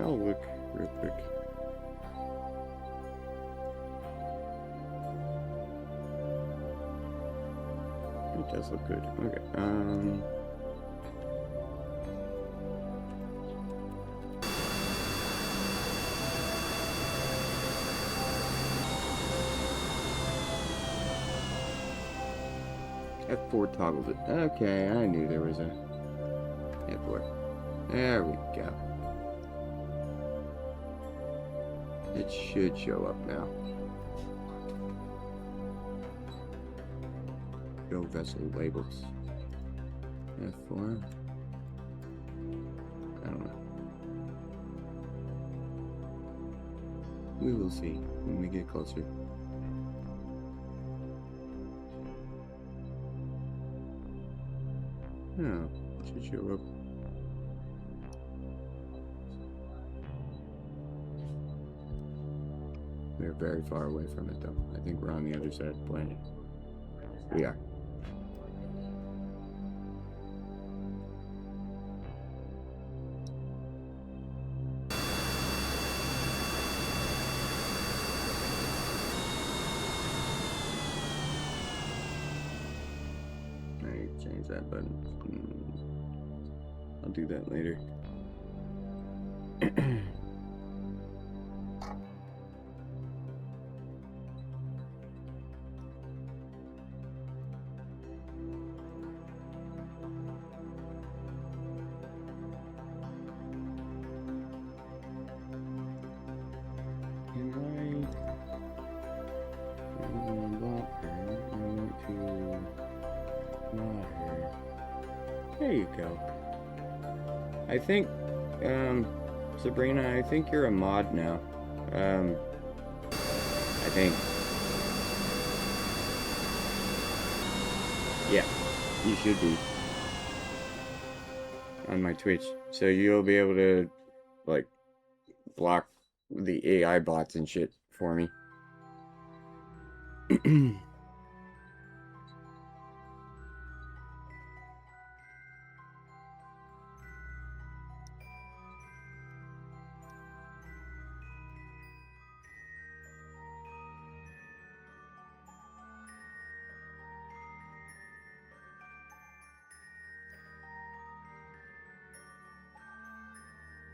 I'll look real quick. It does look good. Okay, F4 toggled it. Okay, I knew there was a F4. There we go. It should show up now. Go vessel labels. F4. I don't know. We will see when we get closer. Oh, it should show up. We're very far away from it though. I think we're on the other side of the planet. We are. I change that button. I'll do that later. There you go. I think, Sabrina, I think you're a mod now. I think. Yeah, you should be. On my Twitch. So you'll be able to, like, block the AI bots and shit for me.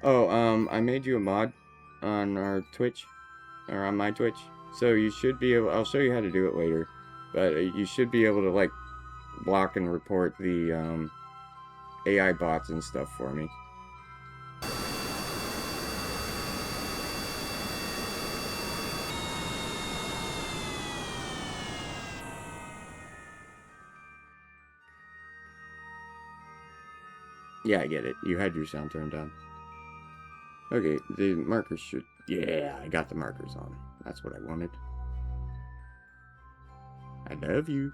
Oh, I made you a mod on our Twitch, or on my Twitch, so you should be able, I'll show you how to do it later, but you should be able to, like, block and report the, AI bots and stuff for me. Yeah, I get it. You had your sound turned on. Okay, the markers should... Yeah, I got the markers on. That's what I wanted. I love you.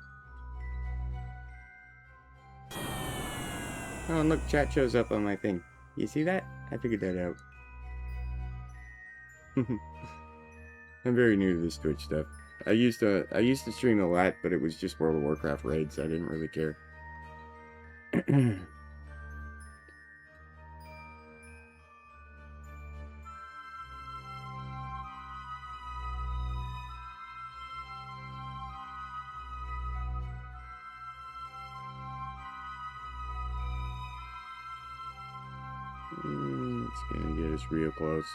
Oh, and look, chat shows up on my thing. You see that? I figured that out. I'm very new to this Twitch stuff. I used to stream a lot, but it was just World of Warcraft raids. I didn't really care. It's gonna get us real close.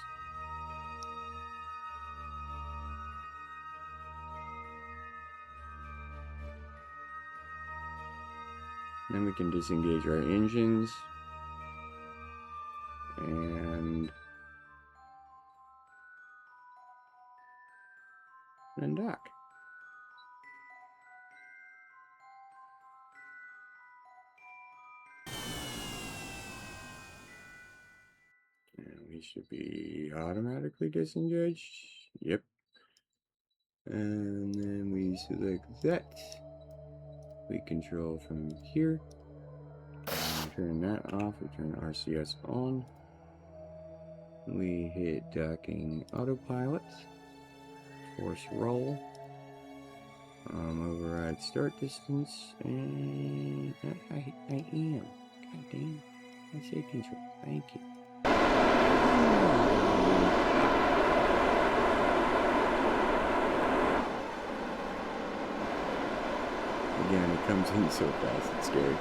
Then we can disengage our engines. And dock. And we should be automatically disengaged. Yep. And then we select that. We control from here. Turn that off. We turn RCS on. We hit docking autopilot. Force roll. Override start distance. And I am. God damn. I say control. Thank you. Again, it comes in so fast, it's scary.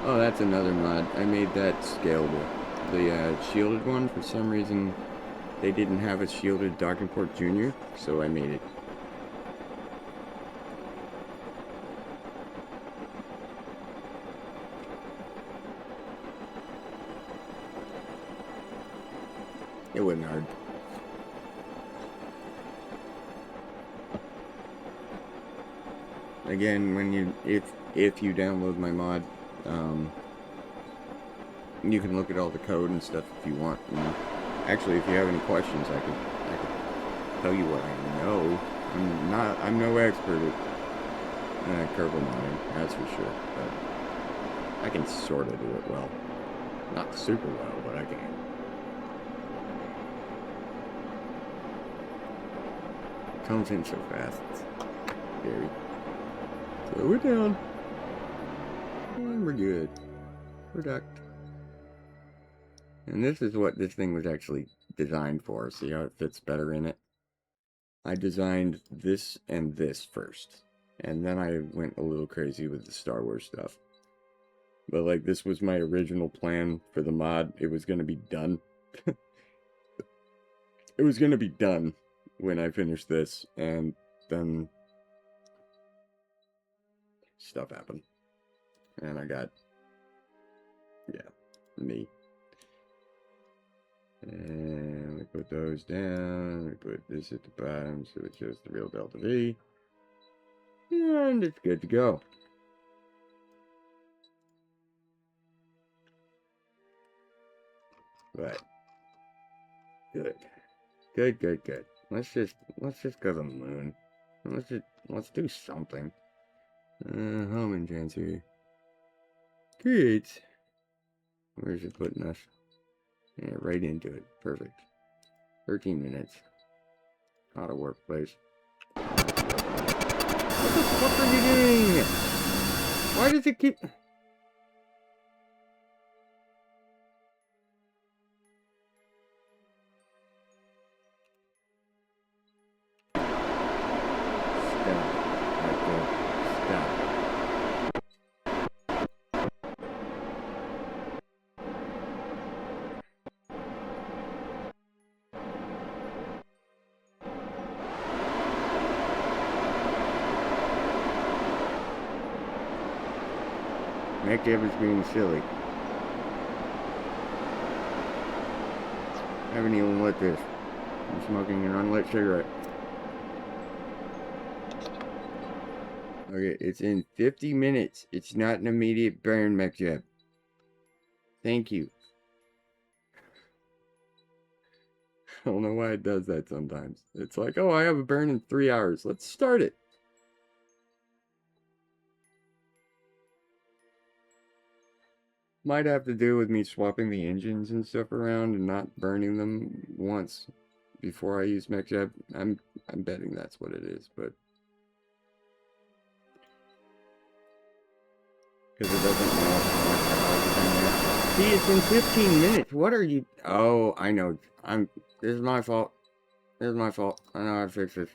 Oh, that's another mod. I made that scalable. The shielded one, for some reason, they didn't have a shielded docking port junior, so I made it. It wasn't hard. Again, when you if you download my mod, you can look at all the code and stuff if you want. And actually, if you have any questions, I could tell you what I know. I'm no expert at Kerbal modding, that's for sure. But I can sort of do it well, not super well, but I can. It comes in so fast. It's scary. So we're down. And we're good. We're ducked. And this is what this thing was actually designed for. See how it fits better in it? I designed this and this first. And then I went a little crazy with the Star Wars stuff. But like, this was my original plan for the mod. It was going to be done. It was going to be done when I finished this. And then stuff happened. And I got, yeah, me. And we put those down. We put this at the bottom so it shows the real delta V. And it's good to go. But good. Good. Let's just go to the moon. Let's do something. Home entrance here. Great. Where's it putting us? Yeah, right into it. Perfect. 13 minutes. Auto workplace. What the fuck are you doing? Why does it keep... Nick Evans being silly. I haven't even lit this. I'm smoking an unlit cigarette. Okay, it's in 50 minutes. It's not an immediate burn, McJeb. Thank you. I don't know why it does that sometimes. It's like, oh, I have a burn in 3 hours. Let's start it. Might have to do with me swapping the engines and stuff around and not burning them once before I use MechJeb. I'm betting that's what it is, but because it doesn't know how much power is in there. See, it's in 15 minutes. What are you? Oh, I know. This is my fault. This is my fault. I know how to fix this.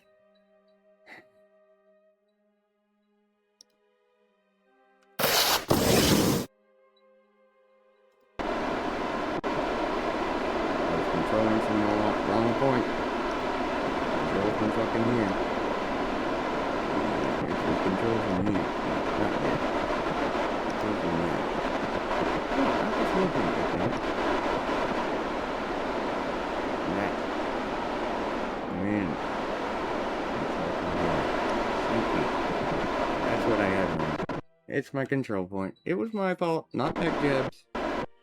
I was controlling from the wrong point. Control from fucking here. It's control from here. Not there. Control from there. Oh, I was looking at that. That. Man. Thank you. That's what I had wrong. It's my control point. It was my fault, not MechJeb's.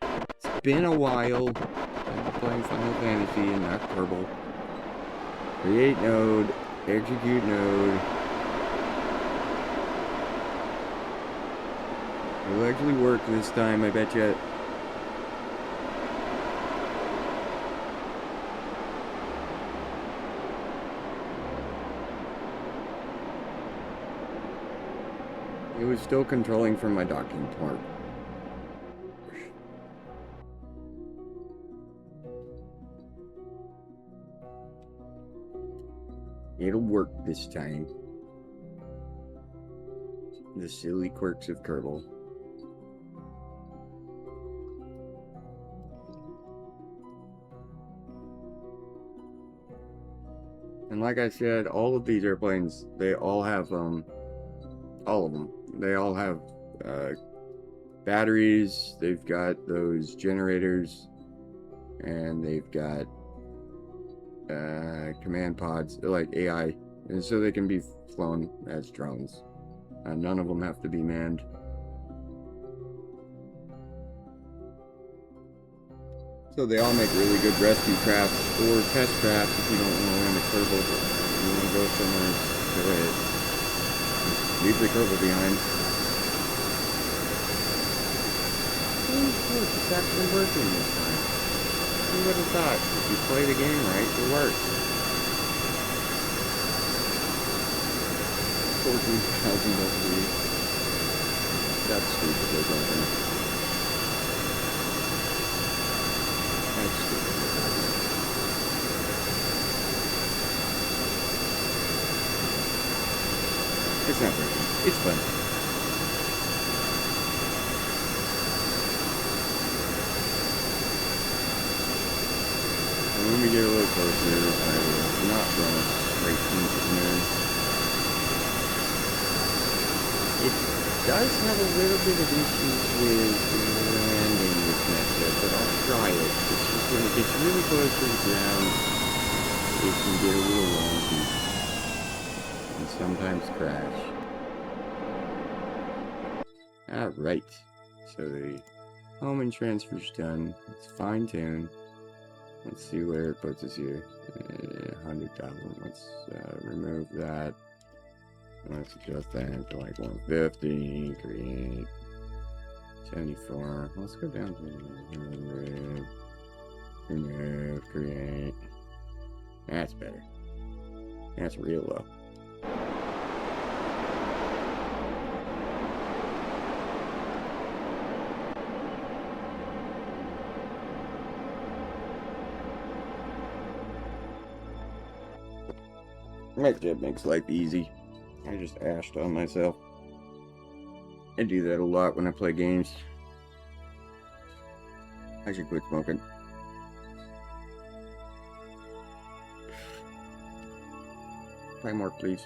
It's been a while. I've been playing Final Fantasy and not Kerbal. Create node, execute node. It'll actually work this time, I bet you. It was still controlling from my docking port. It'll work this time. The silly quirks of Kerbal. And like I said, all of these airplanes, they all have, all of them, they all have, batteries, they've got those generators, and they've got, command pods, like AI, and so they can be flown as drones. None of them have to be manned. So they all make really good rescue crafts or test crafts if you don't want to land a Kerbal, but you want to go somewhere and go ahead. Leave the Kerbal behind. Look, it's actually working this time. Who would have thought? If you play the game right, it works. 14,000 W. That's stupid, they're going. That's stupid. It's not working. It's fun. And when we get a little closer, I will not run us straight into the moon. It does have a little bit of issues with landing with MechJeb, but I'll try it. It's just when it gets really close to the ground, it can get a little wonky. And sometimes crash. Alright. So the homing transfer's done. It's fine-tuned. Let's see where it puts us here. 100,000. Let's remove that. Let's adjust that to like 150. Create 74. Let's go down to 100. Remove. Create. That's better. That's real low. MechJeb makes life easy. I just ashed on myself. I do that a lot when I play games. I should quit smoking. Play more, please.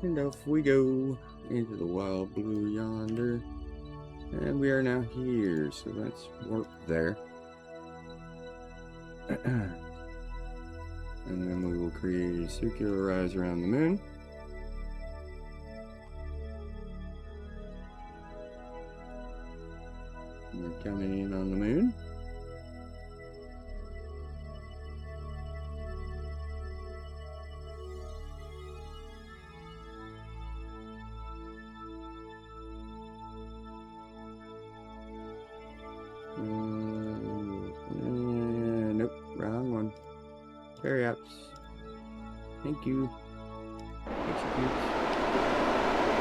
And off we go into the wild blue yonder. And we are now here, so let's warp there. And then we will create a circular rise around the moon. We're coming in on the moon. Nope, wrong one. Carry ups. Thank you. Execute.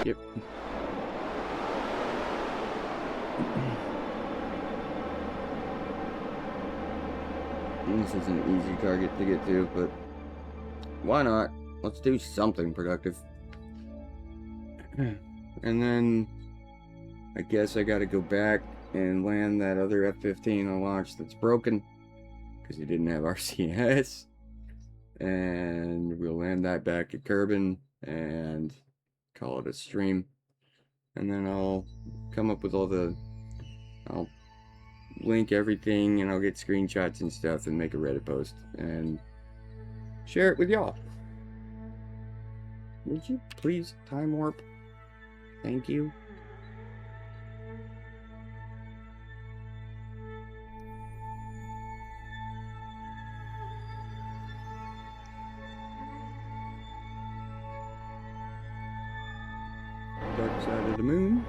Yep. This is an easy target to get to, but why not? Let's do something productive. And then I guess I gotta go back and land that other F-15 on launch that's broken because he didn't have RCS. And we'll land that back at Kerbal and call it a stream. And then I'll come up with I'll link everything, and I'll get screenshots and stuff and make a Reddit post and share it with y'all. Would you please time warp? Thank you. Dark side of the moon.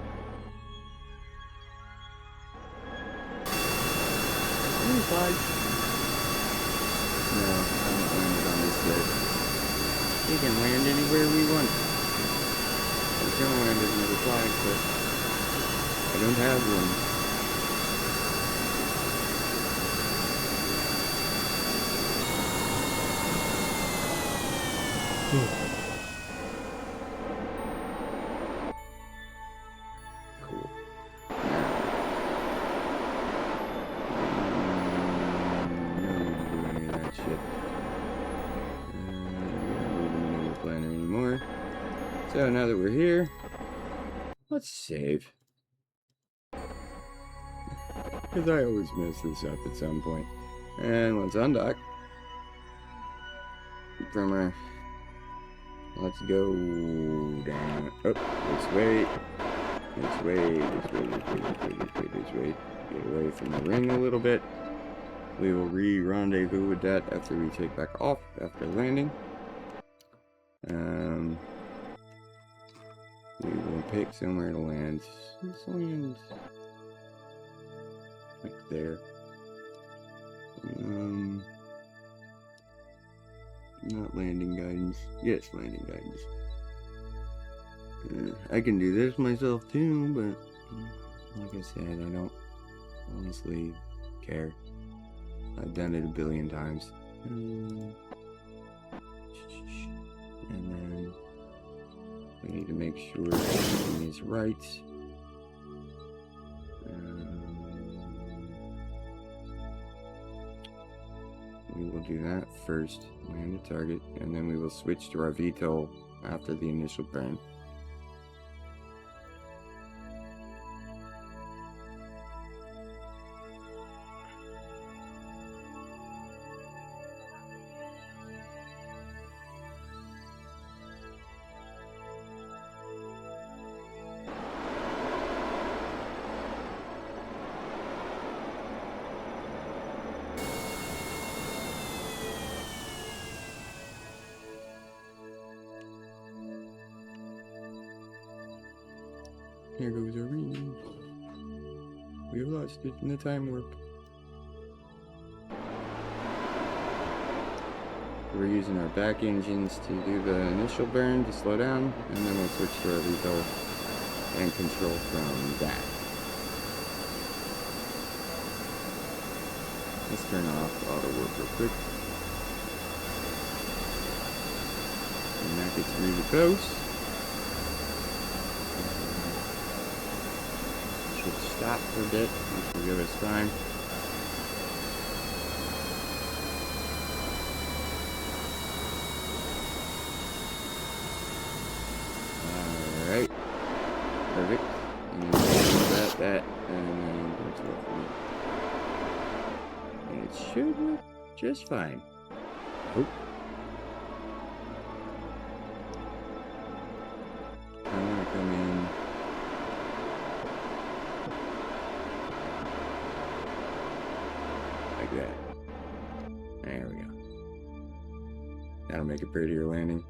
No, I haven't landed on this yet. We can land anywhere we want. I was gonna land at another flag, but I don't have one. Cool. So now that we're here, let's save. Because I always mess this up at some point. And let's undock. From our... Let's go down. Oh, let's wait. Let's wait. Let's wait. Get away from the ring a little bit. We will re-rendezvous with that after we take back off after landing. We will pick somewhere to land. Let's land like there. Not landing guidance. Yes, landing guidance. I can do this myself too, but like I said, I don't honestly care. I've done it a billion times. And then we need to make sure everything is right. We will do that first, land the target, and then we will switch to our VTOL after the initial burn. Here goes our ring. We have lost it in the time warp. We're using our back engines to do the initial burn to slow down, and then we'll switch to our VTOL and control from that. Let's turn off auto warp real quick. And that gets through the coast. Stop for a bit, which will give us time. Alright. that, and then go to left one. And it should work just fine. Oh. I want to come in. Like that. There we go. That'll make a prettier landing.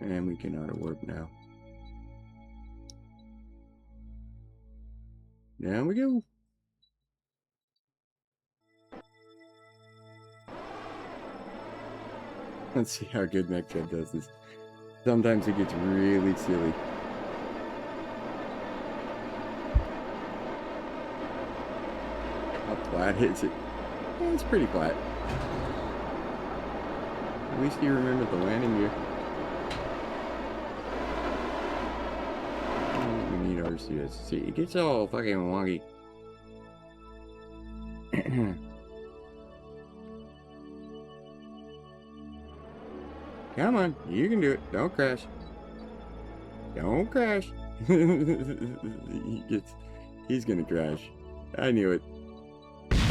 And we can auto warp now. Down we go. Let's see how good MechJeb does this. Sometimes it gets really silly. How flat is it? Yeah, it's pretty flat. At least you remembered the landing gear. We need RCS. See, it gets all fucking wonky. Come on, you can do it. Don't crash. Don't crash. He's gonna crash. I knew it.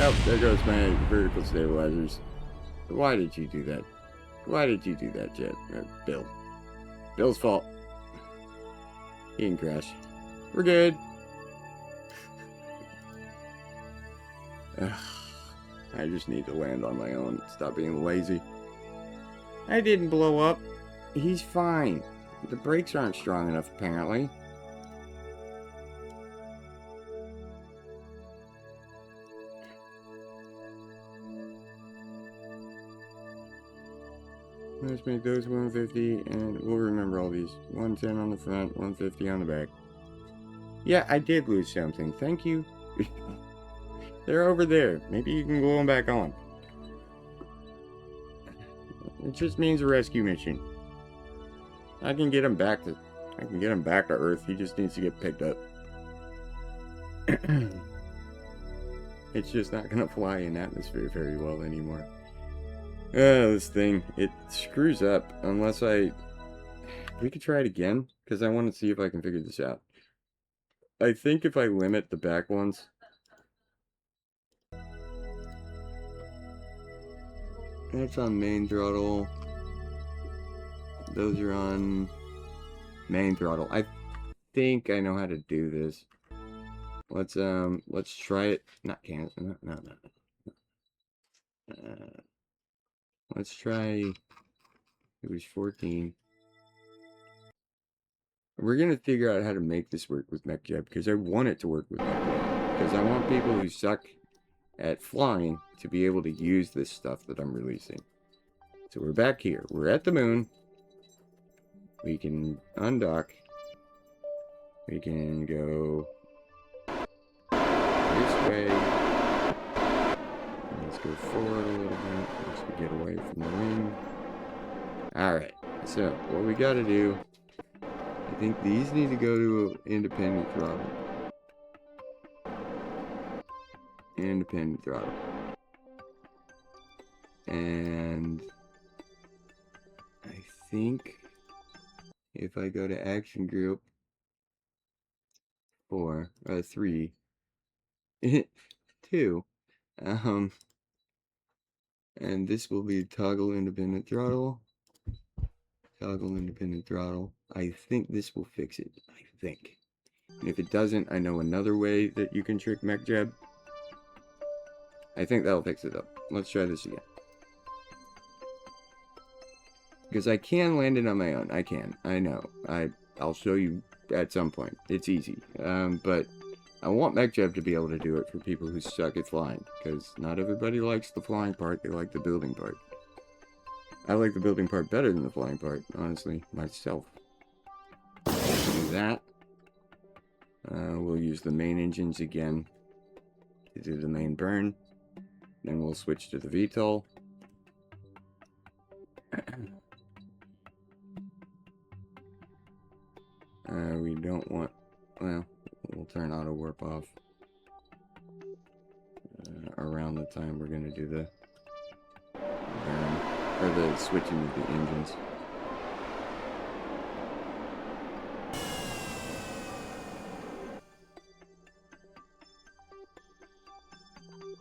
Oh, there goes my vertical stabilizers. Why did you do that? Why did you do that, Jet? Bill. Bill's fault. He didn't crash. We're good. I just need to land on my own. Stop being lazy. I didn't blow up. He's fine. The brakes aren't strong enough, apparently. Let's make those 150, and we'll remember all these. 110 on the front, 150 on the back. Yeah, I did lose something. Thank you. They're over there. Maybe you can glue them back on. It just means a rescue mission. I can get him back to Earth. He just needs to get picked up. It's just not gonna fly in atmosphere very well anymore. This thing, it screws up unless we could try it again, because I want to see if I can figure this out. I think if I limit the back ones, that's on main throttle. Those are on main throttle. I think I know how to do this. Let's try it. Not cancel. No. Let's try. It was 14. We're gonna figure out how to make this work with MechJeb, because I want it to work with MechJeb. Because I want people who suck at flying to be able to use this stuff that I'm releasing. So we're back here. We're at the moon. We can undock. We can go this way. Let's go forward a little bit once we get away from the wing. Alright, so what we gotta do, I think these need to go to independent throttle. Independent throttle. And I think if I go to action group 3, 2, and this will be toggle independent throttle. Toggle independent throttle. I think this will fix it. I think. And if it doesn't, I know another way that you can trick MechJeb. I think that'll fix it up. Let's try this again. Because I can land it on my own. I can. I know. I'll show you at some point. It's easy. But I want MechJeb to be able to do it for people who suck at flying. Because not everybody likes the flying part. They like the building part. I like the building part better than the flying part, honestly, myself. Do that. We'll use the main engines again to do the main burn. Then we'll switch to the VTOL. We don't want... Well, we'll turn auto warp off. Around the time we're going to do the burn. Or the switching of the engines.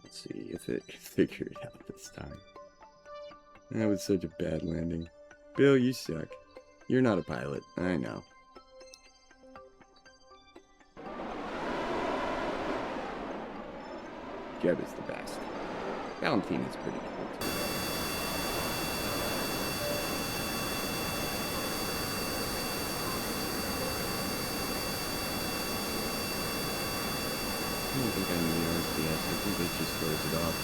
Let's see if it can figure it out this time. That was such a bad landing. Bill, you suck. You're not a pilot. I know. Jeb is the best. Valentina's pretty cool too. I don't think I need RCS. I think it just throws it off.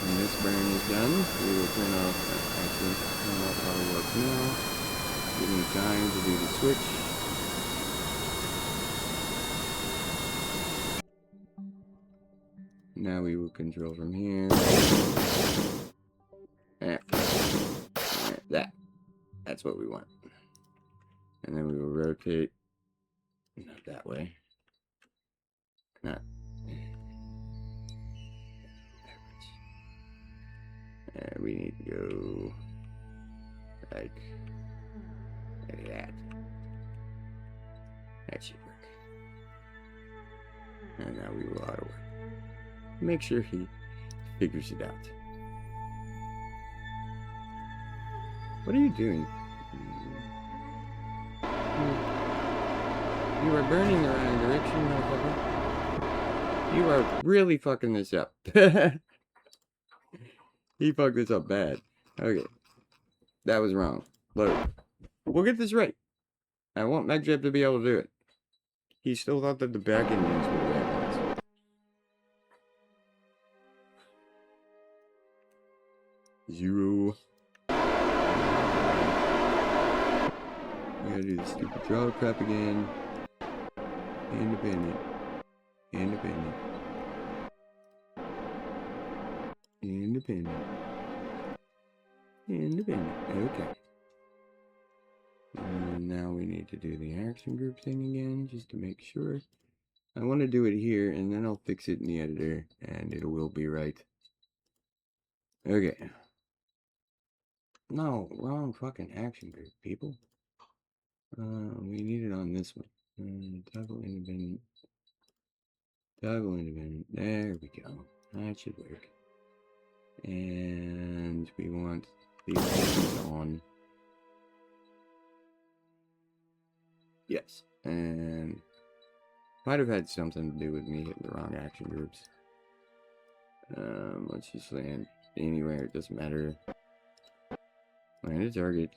When this burn is done, we will turn off, actually, turn off auto warp now. Give me time to do the switch. Now we will control from here. That's what we want. And then we will rotate. Not that way. Not. We need to go like that. That should work. And now we will auto work. Make sure he figures it out. What are you doing? You are burning the wrong direction, motherfucker. You are really fucking this up. He fucked this up bad. Okay. That was wrong. Load. We'll get this right. I want MechJeb to be able to do it. He still thought that the back engines were the right ones. Zero. We gotta do the stupid draw crap again. Independent. Independent. Independent. Independent. Okay. And now we need to do the action group thing again, just to make sure. I want to do it here, and then I'll fix it in the editor, and it will be right. Okay. No, wrong fucking action group, people. We need it on this one. Toggle independent. Toggle independent. There we go. That should work. And we want these things on. Yes. And might have had something to do with me hitting the wrong action groups. Let's just land anywhere. It doesn't matter. Land a target.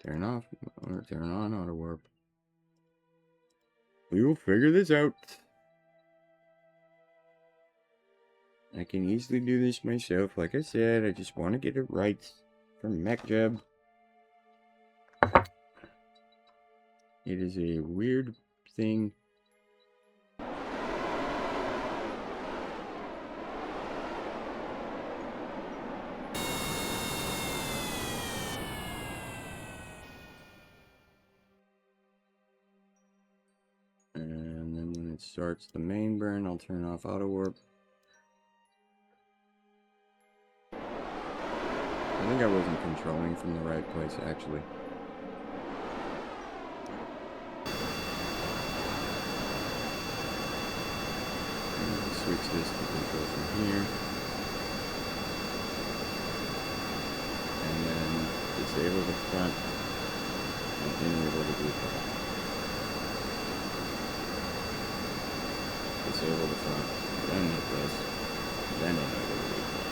Turn off or turn on auto warp. We will figure this out. I can easily do this myself. Like I said, I just want to get it right from MechJeb. It is a weird thing. And then when it starts the main burn, I'll turn off auto warp. I think I wasn't controlling from the right place, actually. Switch this to control from here. And then disable the front and enable the recall. Disable the front, then hit this, then enable the recall.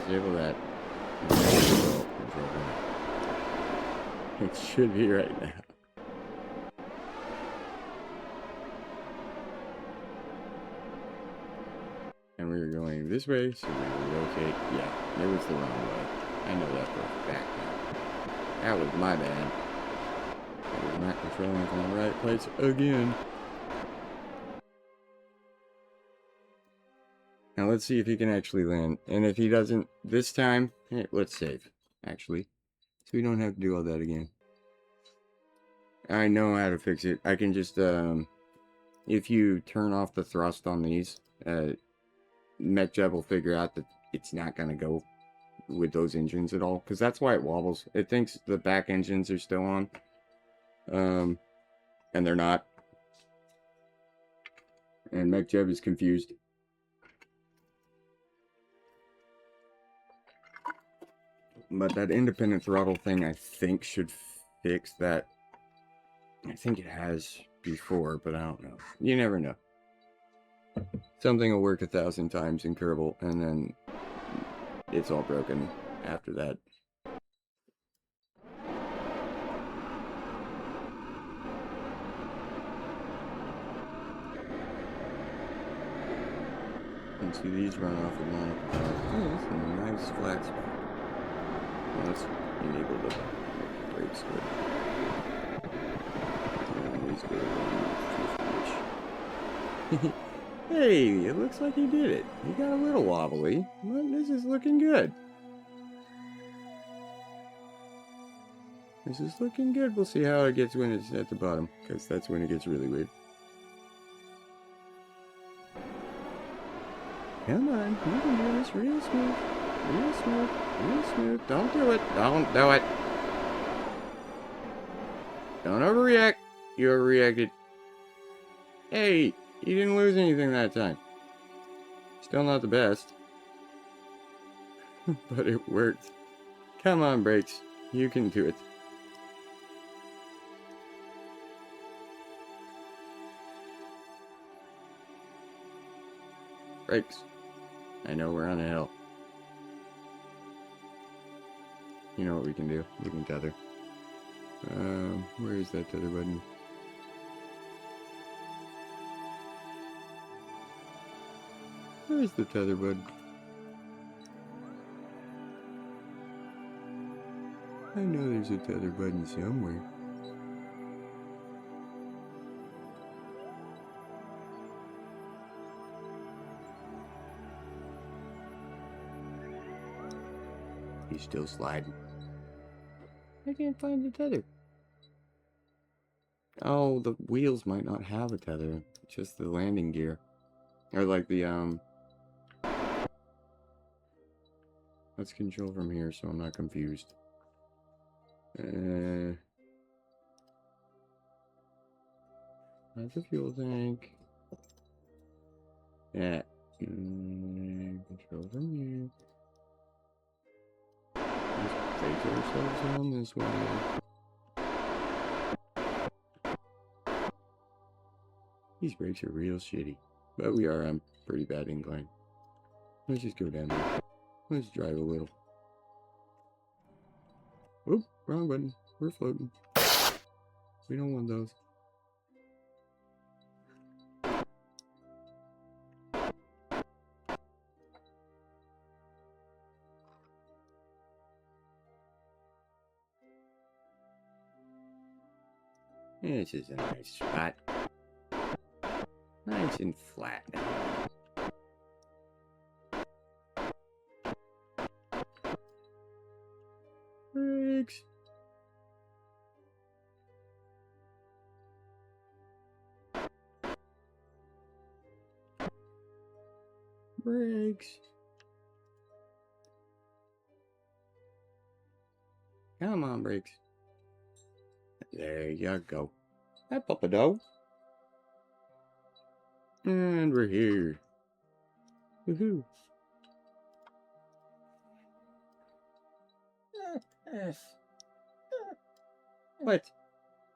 Disable that. It should be right now. And we were going this way, so we will rotate. Yeah, it was the wrong way. I know that for a fact now. That was my bad. I was not controlling from the right place again. Now let's see if he can actually land. And if he doesn't this time, let's save, actually. So we don't have to do all that again. I know how to fix it. I can just, if you turn off the thrust on these, MechJeb will figure out that it's not going to go with those engines at all. Because that's why it wobbles. It thinks the back engines are still on. And they're not. And MechJeb is confused. But that independent throttle thing, I think, should fix that. I think it has before, but I don't know. You never know. Something will work 1,000 times in Kerbal, and then it's all broken after that. And see, these run off of monopower. Oh, that's a nice flat spot. Well, let's enable the brakes good. And these go Hey, it looks like he did it. He got a little wobbly, but this is looking good. This is looking good. We'll see how it gets when it's at the bottom, because that's when it gets really weird. Come on, you can do this real smooth. Real smooth. Real smooth. Don't do it. Don't do it. Don't overreact. You overreacted. Hey, you didn't lose anything that time. Still not the best. But it worked. Come on, brakes. You can do it. Brakes. I know we're on a hill. You know what we can do? We can tether. Where is that tether button? Where's the tether button? I know there's a tether button somewhere. He's still sliding. I can't find the tether. Oh, the wheels might not have a tether. Just the landing gear. Or like the, Let's control from here so I'm not confused. That's a fuel tank. Yeah. Control from here. Let's take ourselves on this way. These brakes are real shitty. But we are on pretty bad incline. Let's just go down there. Let's drive a little. Oop, wrong button. We're floating. We don't want those. This is a nice spot. Nice and flat. Brakes. Brakes. Come on, brakes. There you go. Up a dough. And we're here. Woohoo. What?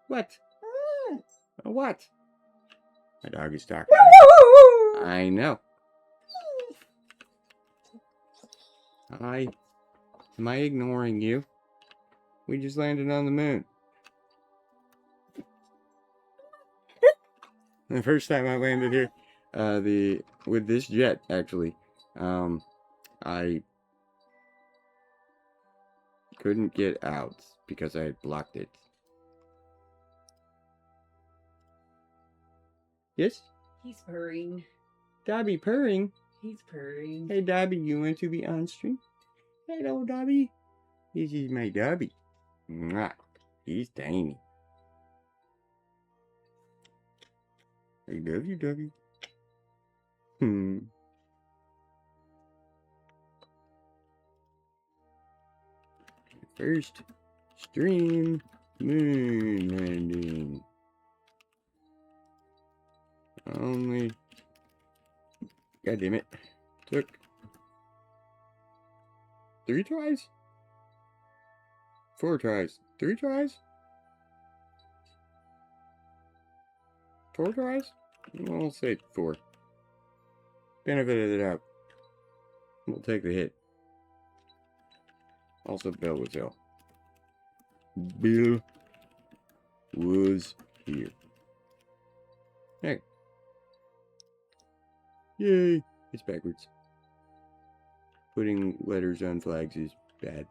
What? What? My dog is talking. I know. Am I ignoring you? We just landed on the moon. The first time I landed here, with this jet actually, I couldn't get out because I had blocked it. Yes? He's purring. Dobby purring? He's purring. Hey, Dobby, you want to be on stream? Hello, Dobby. This is my Dobby. Mwah. He's tiny. I love you, Dobby. First stream moon landing. Only. God damn it. Took 3 tries? 4 tries. 3 tries? 4 tries? Well, I'll say 4. Benefit of the doubt. We'll take the hit. Also, Bill was ill. Bill was here. Hey. Yay. It's backwards. Putting letters on flags is bad.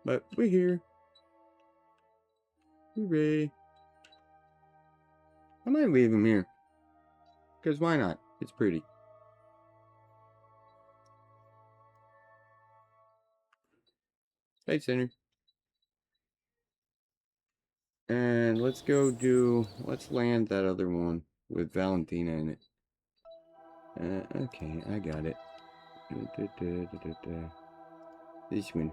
But we're here. Hooray. I might leave him here. Because why not? It's pretty. Hey, Center. And let's land that other one with Valentina in it. Okay, I got it. This one.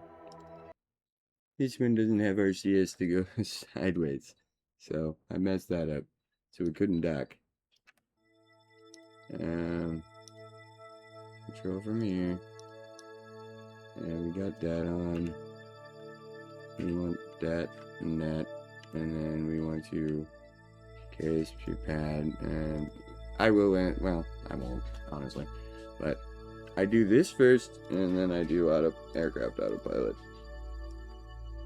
This one doesn't have RCS to go sideways. So, I messed that up. So we couldn't dock. Control from here. And we got that on. We want that and that. And then we want to carry this to pad. And I will land. Well, I won't, honestly. But I do this first. And then I do aircraft autopilot.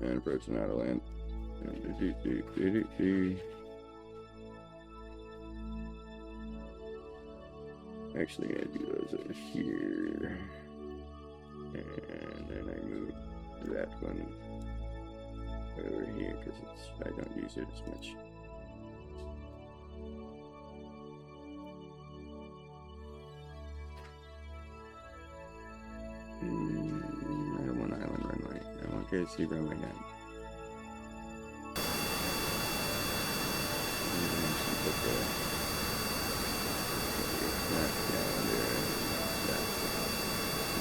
And approach and auto land. Actually, gonna do those over here. And then I move that one over here because I don't use it as much. I don't want island runway. I want KC runway 9.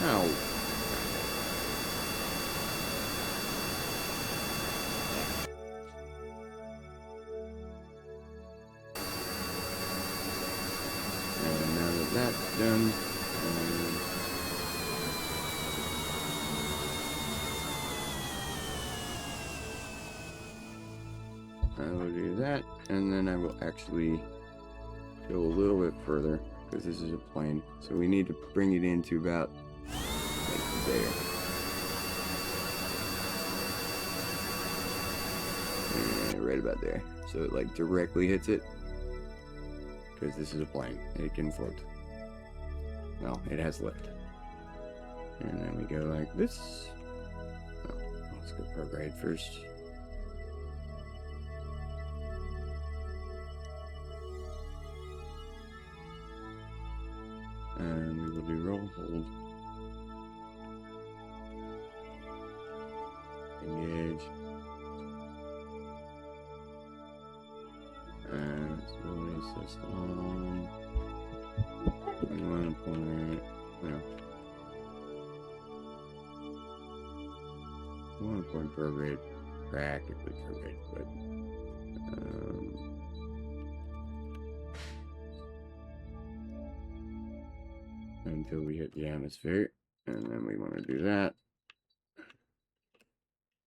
Ow. And now that that's done, I will do that, and then I will actually go a little bit further, because this is a plane, so we need to bring it into about like there. And right about there. So it like directly hits it, because this is a plane. It can float. Well, it has lift. And then we go like this. Oh, let's go prograde first. And we will do roll, hold, engage, and stability system. We want to point, well, we want to point prograde, practically prograde, but until we hit the atmosphere, and then we want to do that.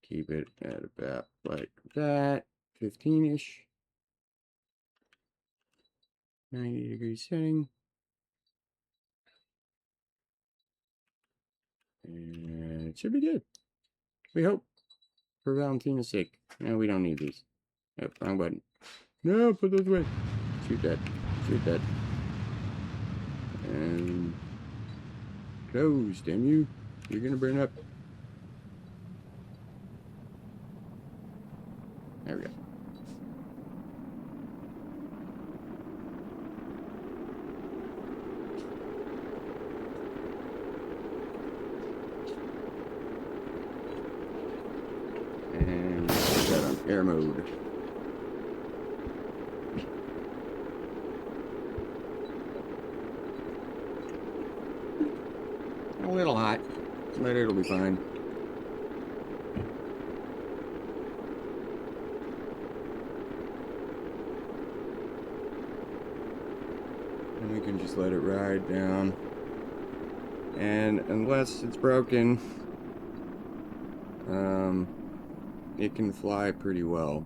Keep it at about like that, 15-ish, 90-degree setting, and it should be good. We hope, for Valentina's sake. No, we don't need these. Oh, wrong button. No, put those away. Shoot that. Shoot that. And close, damn you. You're gonna burn up. There we go. Air mode. A little hot, but it'll be fine. And we can just let it ride down. And unless it's broken, it can fly pretty well.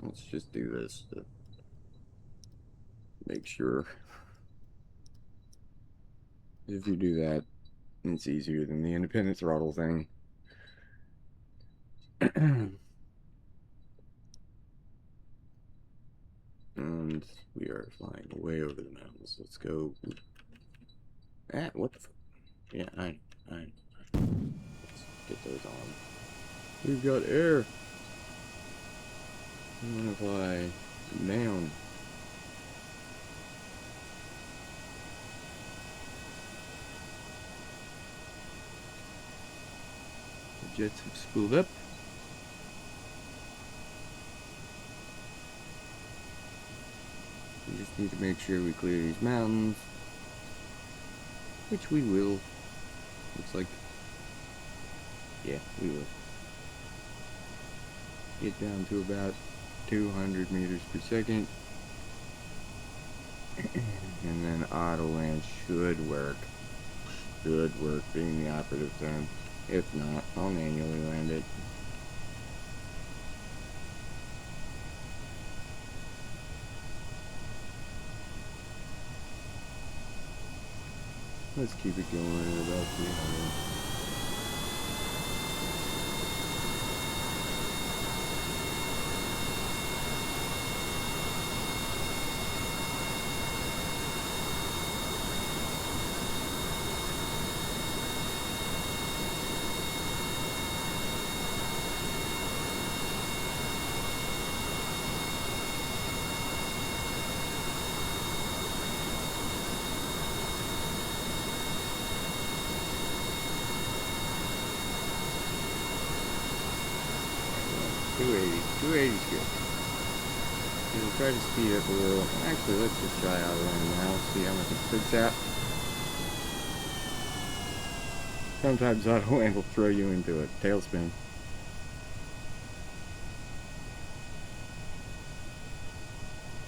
Let's just do this to make sure. If you do that, it's easier than the independent throttle thing. And we are flying way over the mountains. Let's go. Ah, what the yeah, I. Let's get those on. We've got air. I'm gonna fly down. The jets have spooled up. We just need to make sure we clear these mountains, which we will. Looks like, yeah, we will. Get down to about 200 meters per second, and then auto land should work. Should work being the operative term. If not, I'll manually land it. Let's keep it going at about 300. Two eighty's good. And we'll try to speed up a little. Actually, let's just try out around now, see how much it spits out. Sometimes auto land will throw you into a tailspin.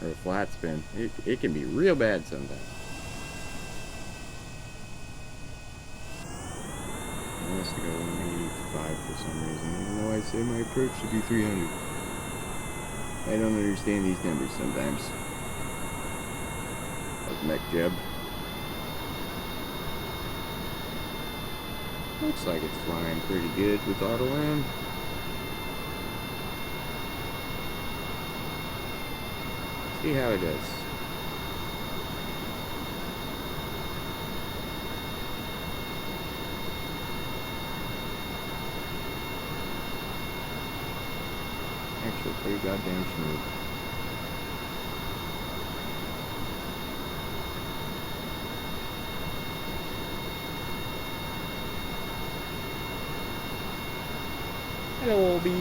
Or a flat spin. It can be real bad sometimes. I must go 185 for some reason, even though I say my approach should be 300. I don't understand these numbers sometimes. Like mech jeb. Looks like it's flying pretty good with auto land. See how it does. Actually, pretty goddamn smooth. Hello, Obi.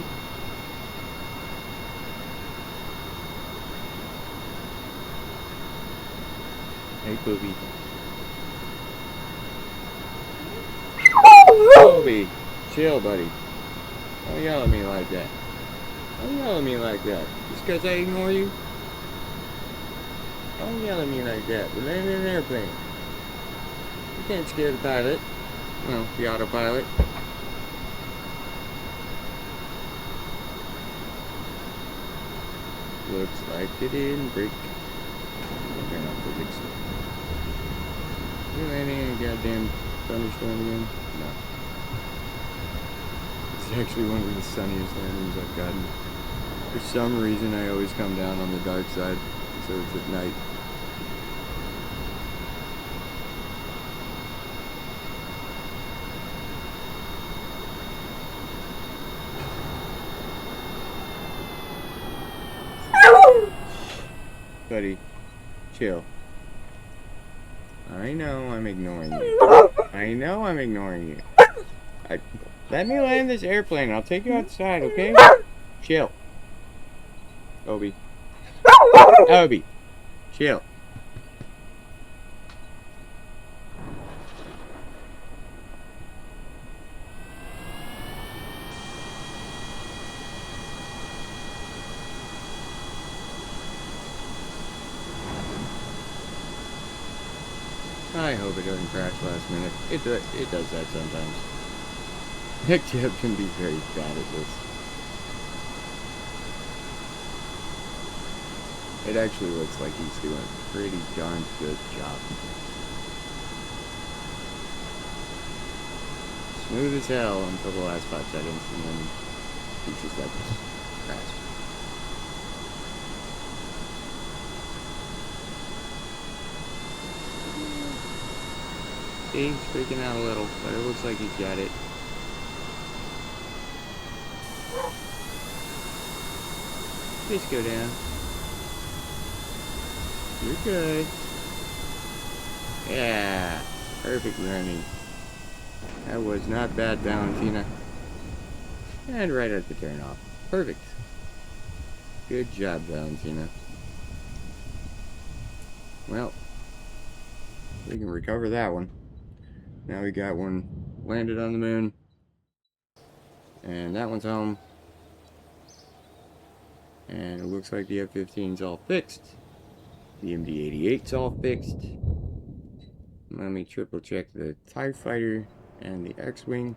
Hey, Booby. Obi, chill, buddy. Don't yell at me like that. Don't yell at me like that. Just because I ignore you? Don't yell at me like that. We're landing an airplane. You can't scare the pilot. Well, the autopilot. Looks like it didn't break. Turn off physics. You landing in a goddamn thunderstorm again? No. It's actually one of the sunniest landings I've gotten. For some reason, I always come down on the dark side, so it's at night. Buddy, chill. I know I'm ignoring you. I know I'm ignoring you. Let me land this airplane. I'll take you outside, okay? Chill. Obi. Obi. Chill. I hope it doesn't crash last minute. It does that sometimes. Nick Jeb can be very bad at this. It actually looks like he's doing a pretty darn good job. Smooth as hell until the last 5 seconds, and then he's just like crash. See, he's freaking out a little, but it looks like he's got it. Just go down. You're good. Yeah, perfect learning. That was not bad, Valentina. And right at the turn off. Perfect. Good job, Valentina. Well, we can recover that one. Now we got one landed on the moon. And that one's home. And it looks like the F-15's all fixed. The MD-88's all fixed. Let me triple check the TIE Fighter and the X-Wing,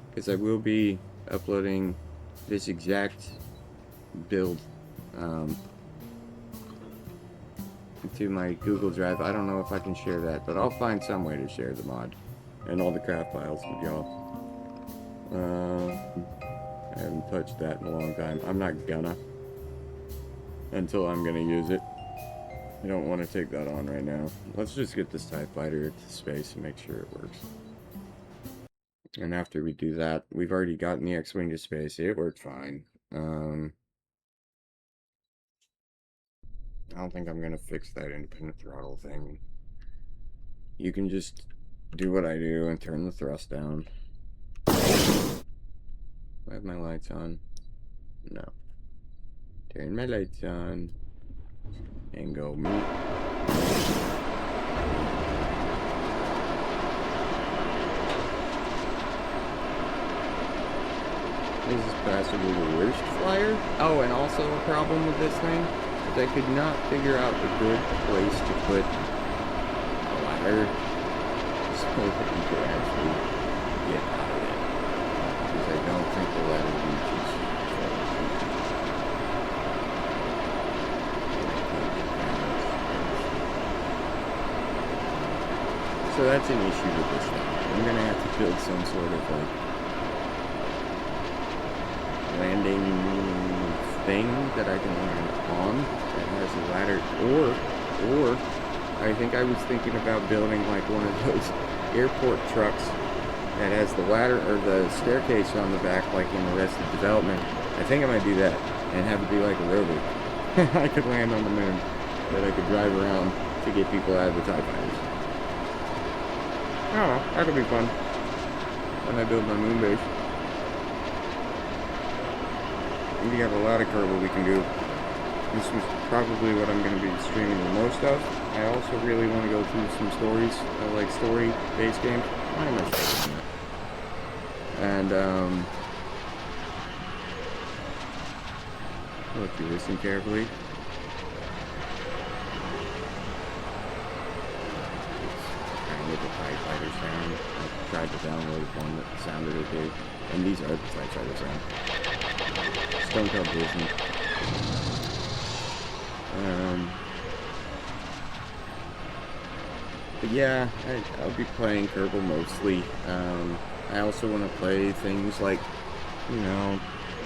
because I will be uploading this exact build into my Google Drive. I don't know if I can share that, but I'll find some way to share the mod and all the craft files with y'all. I haven't touched that in a long time. I'm not gonna until I'm gonna use it. I don't want to take that on right now. Let's just get this TIE Fighter into space and make sure it works. And after we do that, we've already gotten the X-Wing to space. It worked fine. I don't think I'm going to fix that independent throttle thing. You can just do what I do and turn the thrust down. Do I have my lights on? No. Turn my lights on. And go meet. This is possibly the worst flyer. Oh, and also a problem with this thing is I could not figure out a good place to put a ladder so that you could actually get out of it. Because I don't think the ladder reaches. So that's an issue with this thing. I'm gonna have to build some sort of like landing thing that I can land on that has a ladder, or I think I was thinking about building like one of those airport trucks that has the ladder or the staircase on the back like in the rest of development. I think I might do that and have it be like a rover. I could land on the moon, that I could drive around to get people out of the TIE Fighters. I don't know, that could be fun when I build my moon base. We have a lot of Kerbal we can do. This was probably what I'm going to be streaming the most of. I also really want to go through some stories, like story-based games. Why am I saying that? And, well, if you listen carefully, kind of the TIE Fighter sound. I tried to download one that sounded okay, and these are the TIE Fighter sound. Don't tell Disney. But yeah, I'll be playing Kerbal mostly. I also want to play things like, you know,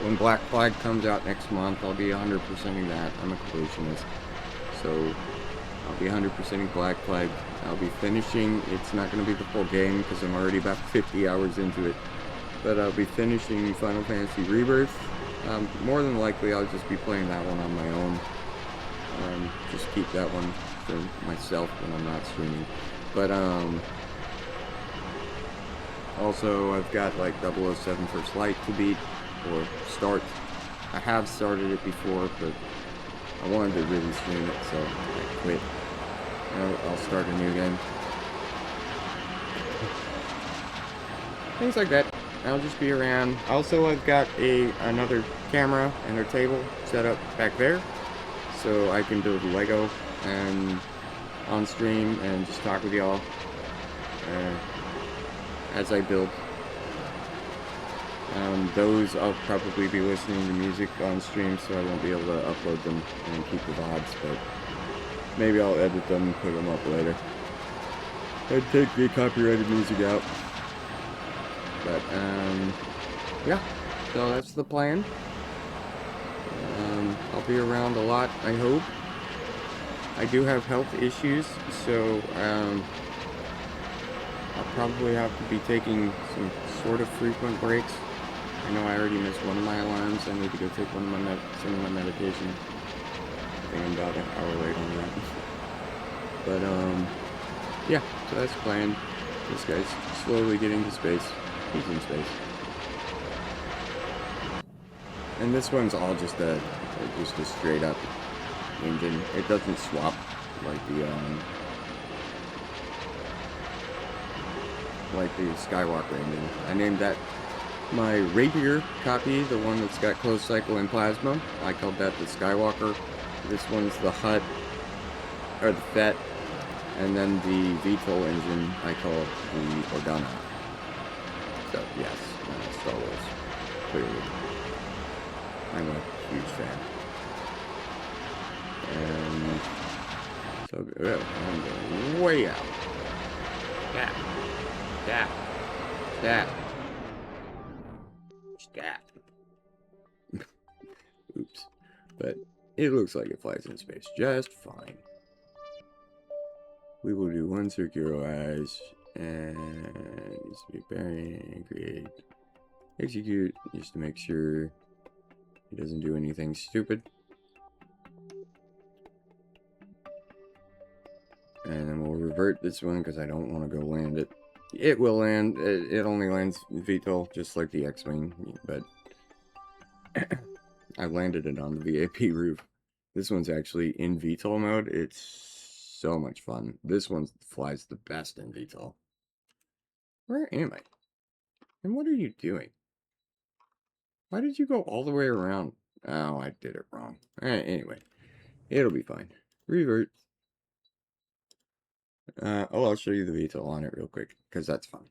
when Black Flag comes out next month, I'll be 100%ing that. I'm a completionist. So, I'll be 100%ing Black Flag. I'll be finishing, it's not going to be the full game because I'm already about 50 hours into it. But I'll be finishing Final Fantasy Rebirth. More than likely, I'll just be playing that one on my own. Just keep that one for myself when I'm not streaming. But, Also, I've got like 007 First Light to beat, or start. I have started it before, but I wanted to really stream it, so I quit. And I'll start a new game. Things like that. I'll just be around. Also, I've got another camera and a table set up back there, so I can build Lego and on stream and just talk with y'all as I build. Those I'll probably be listening to music on stream, so I won't be able to upload them and keep the VODs, but maybe I'll edit them and put them up later. And take the copyrighted music out. But, yeah, so that's the plan. I'll be around a lot, I hope. I do have health issues, so, I'll probably have to be taking some sort of frequent breaks. I know I already missed one of my alarms. I need to go take some of my medication. I think I'm about an hour late on that. But, yeah, so that's the plan. This guy's slowly getting to space. He's in space. And this one's all just a straight up engine. It doesn't swap like the Skywalker engine. I named that my Rapier copy, the one that's got closed cycle and plasma. I called that the Skywalker. This one's the Hut, or the FET, and then the VTOL engine I call the Organa. So yes, Star Wars, clearly. I'm a huge fan. And so I'm going way out. Scat. Scat. Scat. Scat. Oops. But it looks like it flies in space just fine. We will do one circular eyes and speak bearing, create, execute, just to make sure he doesn't do anything stupid. And then we'll revert this one because I don't want to go land it. It will land. It only lands VTOL, just like the X-Wing, but I landed it on the VIP roof. This one's actually in VTOL mode. It's so much fun. This one flies the best in VTOL. Where am I? And what are you doing? Why did you go all the way around? Oh, I did it wrong. Anyway, it'll be fine. Revert. I'll show you the VTOL on it real quick, because that's fun.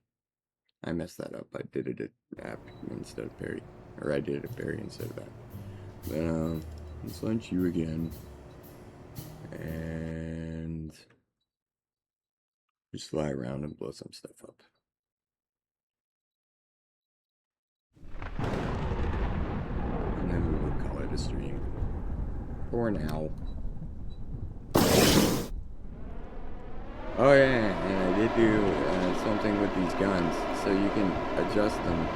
I messed that up. I did it at app instead of Perry. Or I did it at Perry instead of that. But, let's launch you again. And just fly around and blow some stuff up. And then we will call it a stream. For now. Oh yeah, and I did do something with these guns, so you can adjust them.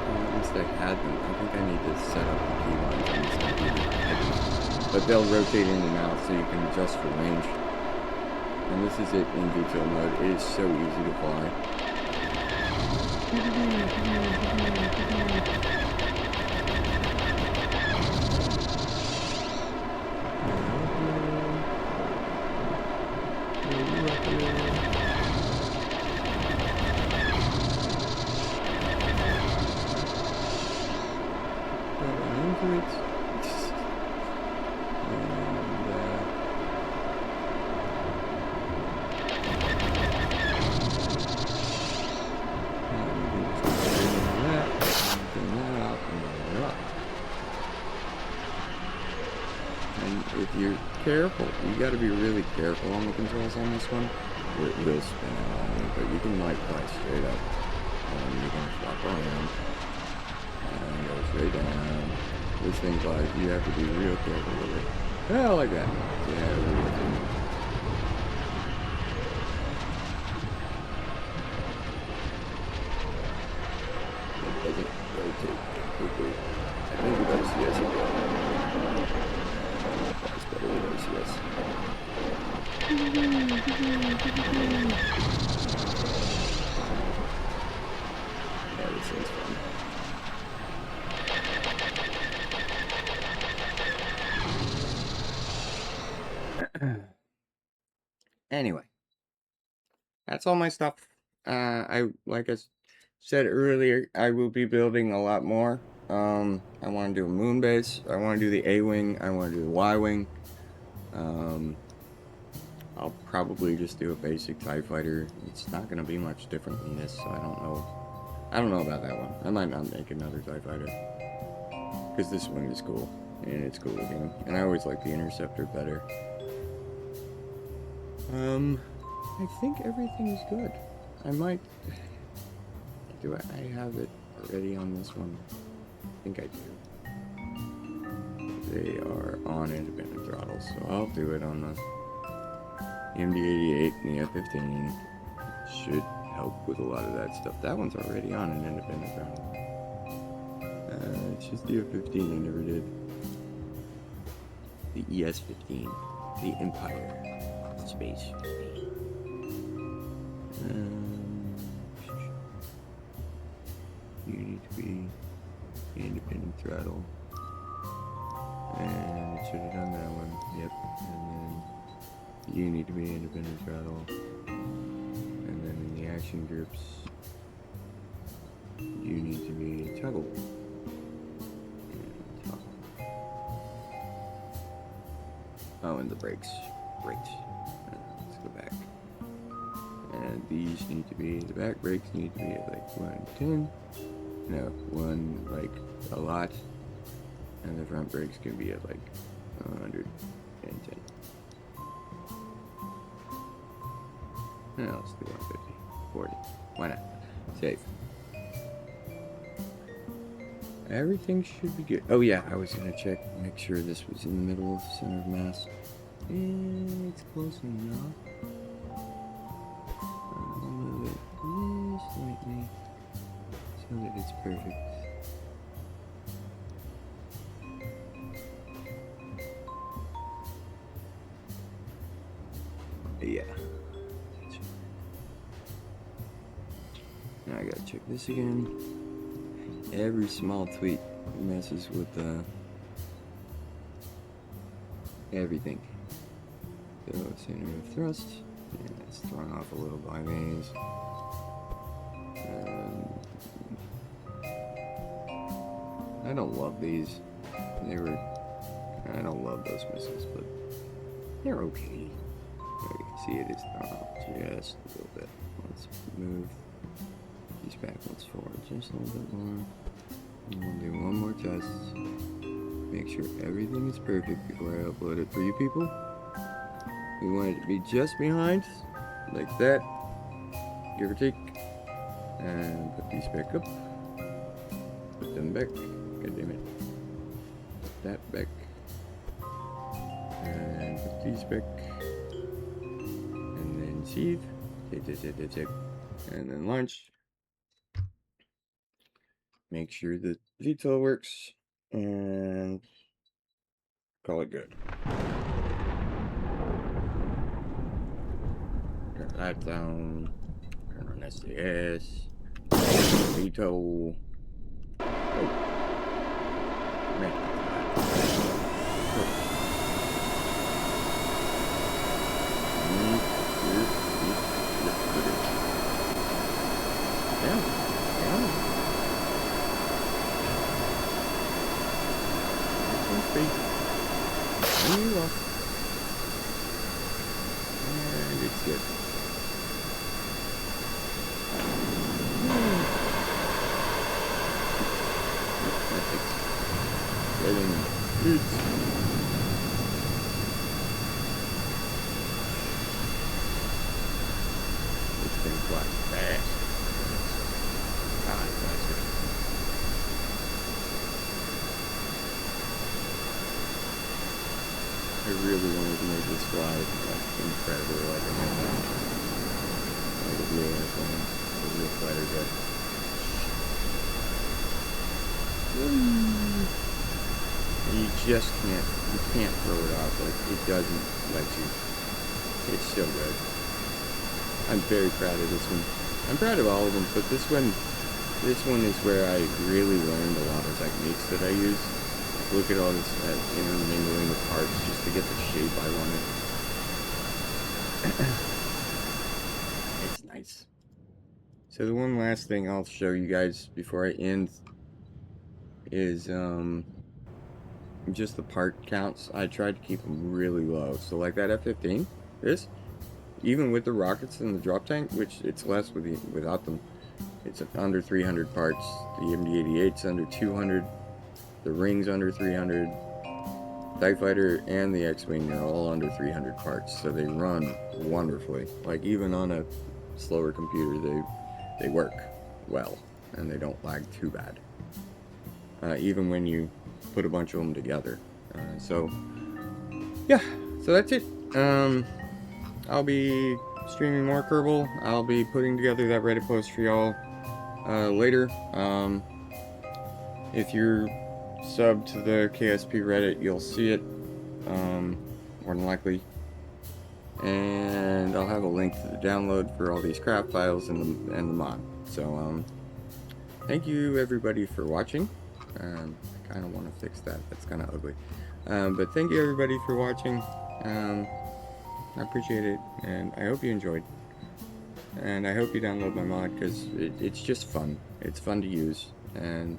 At least I had them. I think I need to set up the keylines on this computer. But they'll rotate in and out, so you can adjust for range. And this is it in VTOL mode. It is so easy to fly. If you're careful, you gotta be really careful on the controls on this one, or it will spin out on you, but you can like fly straight up, and you can flop around, and go straight down. This thing flies, you have to be real careful with it. Oh, like that. Yeah, really good. It doesn't rotate quickly. I think it does, yes it does. That's better than OCS. Anyway, that's all my stuff. Like I said earlier, I will be building a lot more. I want to do a moon base. I want to do the A-wing. I want to do the Y-wing. I'll probably just do a basic TIE fighter. It's not going to be much different than this, so I don't know. I don't know about that one. I might not make another TIE fighter. Because this one is cool. And it's cool looking. And I always like the Interceptor better. I think everything's good. I might... Do I have it already on this one? I think I do. They are on independent throttle, so I'll do it on the MD-88 and the F-15. Should help with a lot of that stuff. That one's already on an independent throttle. It's just the F-15 I never did. The ES-15. The Empire. Space. You need to be independent throttle. And it should have done that one. Yep. And then you need to be independent throttle. And then in the action groups, you need to be toggle. Oh, and the brakes. Let's go back. And these need to be, the back brakes need to be at like 110. No, one like a lot. And the front brakes can be at like 110. No, let's do 150. 40. Why not? Safe. Everything should be good. Oh yeah, I was gonna check, make sure this was in the middle of the center of mass. And it's close enough. I'll move it just slightly so that it's perfect. Yeah. Now I gotta check this again. Every small tweak messes with everything. So center of thrust. Yeah, it's thrown off a little by these. I don't love these. I don't love those missiles, but they're okay. You can see it is thrown off just a little bit. Let's move these back ones forward just a little bit more. And we'll do one more test. Make sure everything is perfect before I upload it for you people. We want it to be just behind, like that, give or take. And put these back up. Put them back. God damn it. Put that back. And put these back. And then sheath. And then launch. Make sure the VTOL works. And call it good. Turn that down. Turn on SDS. VTOL. Oh. Man. And it's good. It's been quite fast. I really wanted to make this fly like incredible, like a real airplane, a real fighter jet. And you just can't throw it off, like it doesn't let you. It's so good. I'm very proud of this one. I'm proud of all of them, but this one is where I really learned a lot of techniques that I use. Look at all this intermingling of parts just to get the shape I wanted. It's nice. So the one last thing I'll show you guys before I end is just the part counts. I tried to keep them really low. So like that F-15, even with the rockets and the drop tank, which it's less without them, it's under 300 parts. The MD-88's under 200. The Ring's under 300. TIE Fighter and the X-Wing are all under 300 parts, so they run wonderfully. Like even on a slower computer, they work well, and they don't lag too bad. Even when you put a bunch of them together. So that's it. I'll be streaming more Kerbal. I'll be putting together that Reddit post for y'all later. If you're subbed to the KSP Reddit, you'll see it more than likely. And I'll have a link to the download for all these craft files and the mod. So thank you everybody for watching. I kind of want to fix that. That's kind of ugly. But thank you everybody for watching. I appreciate it, and I hope you enjoyed. And I hope you download my mod, because it's just fun. It's fun to use, and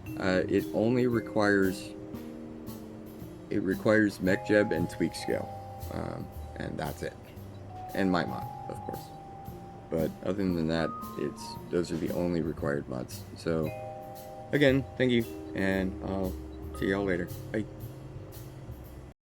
it only requires MechJeb and tweak scale, and that's it. And my mod, of course. But other than that, those are the only required mods. So again, thank you, and I'll see y'all later. Bye.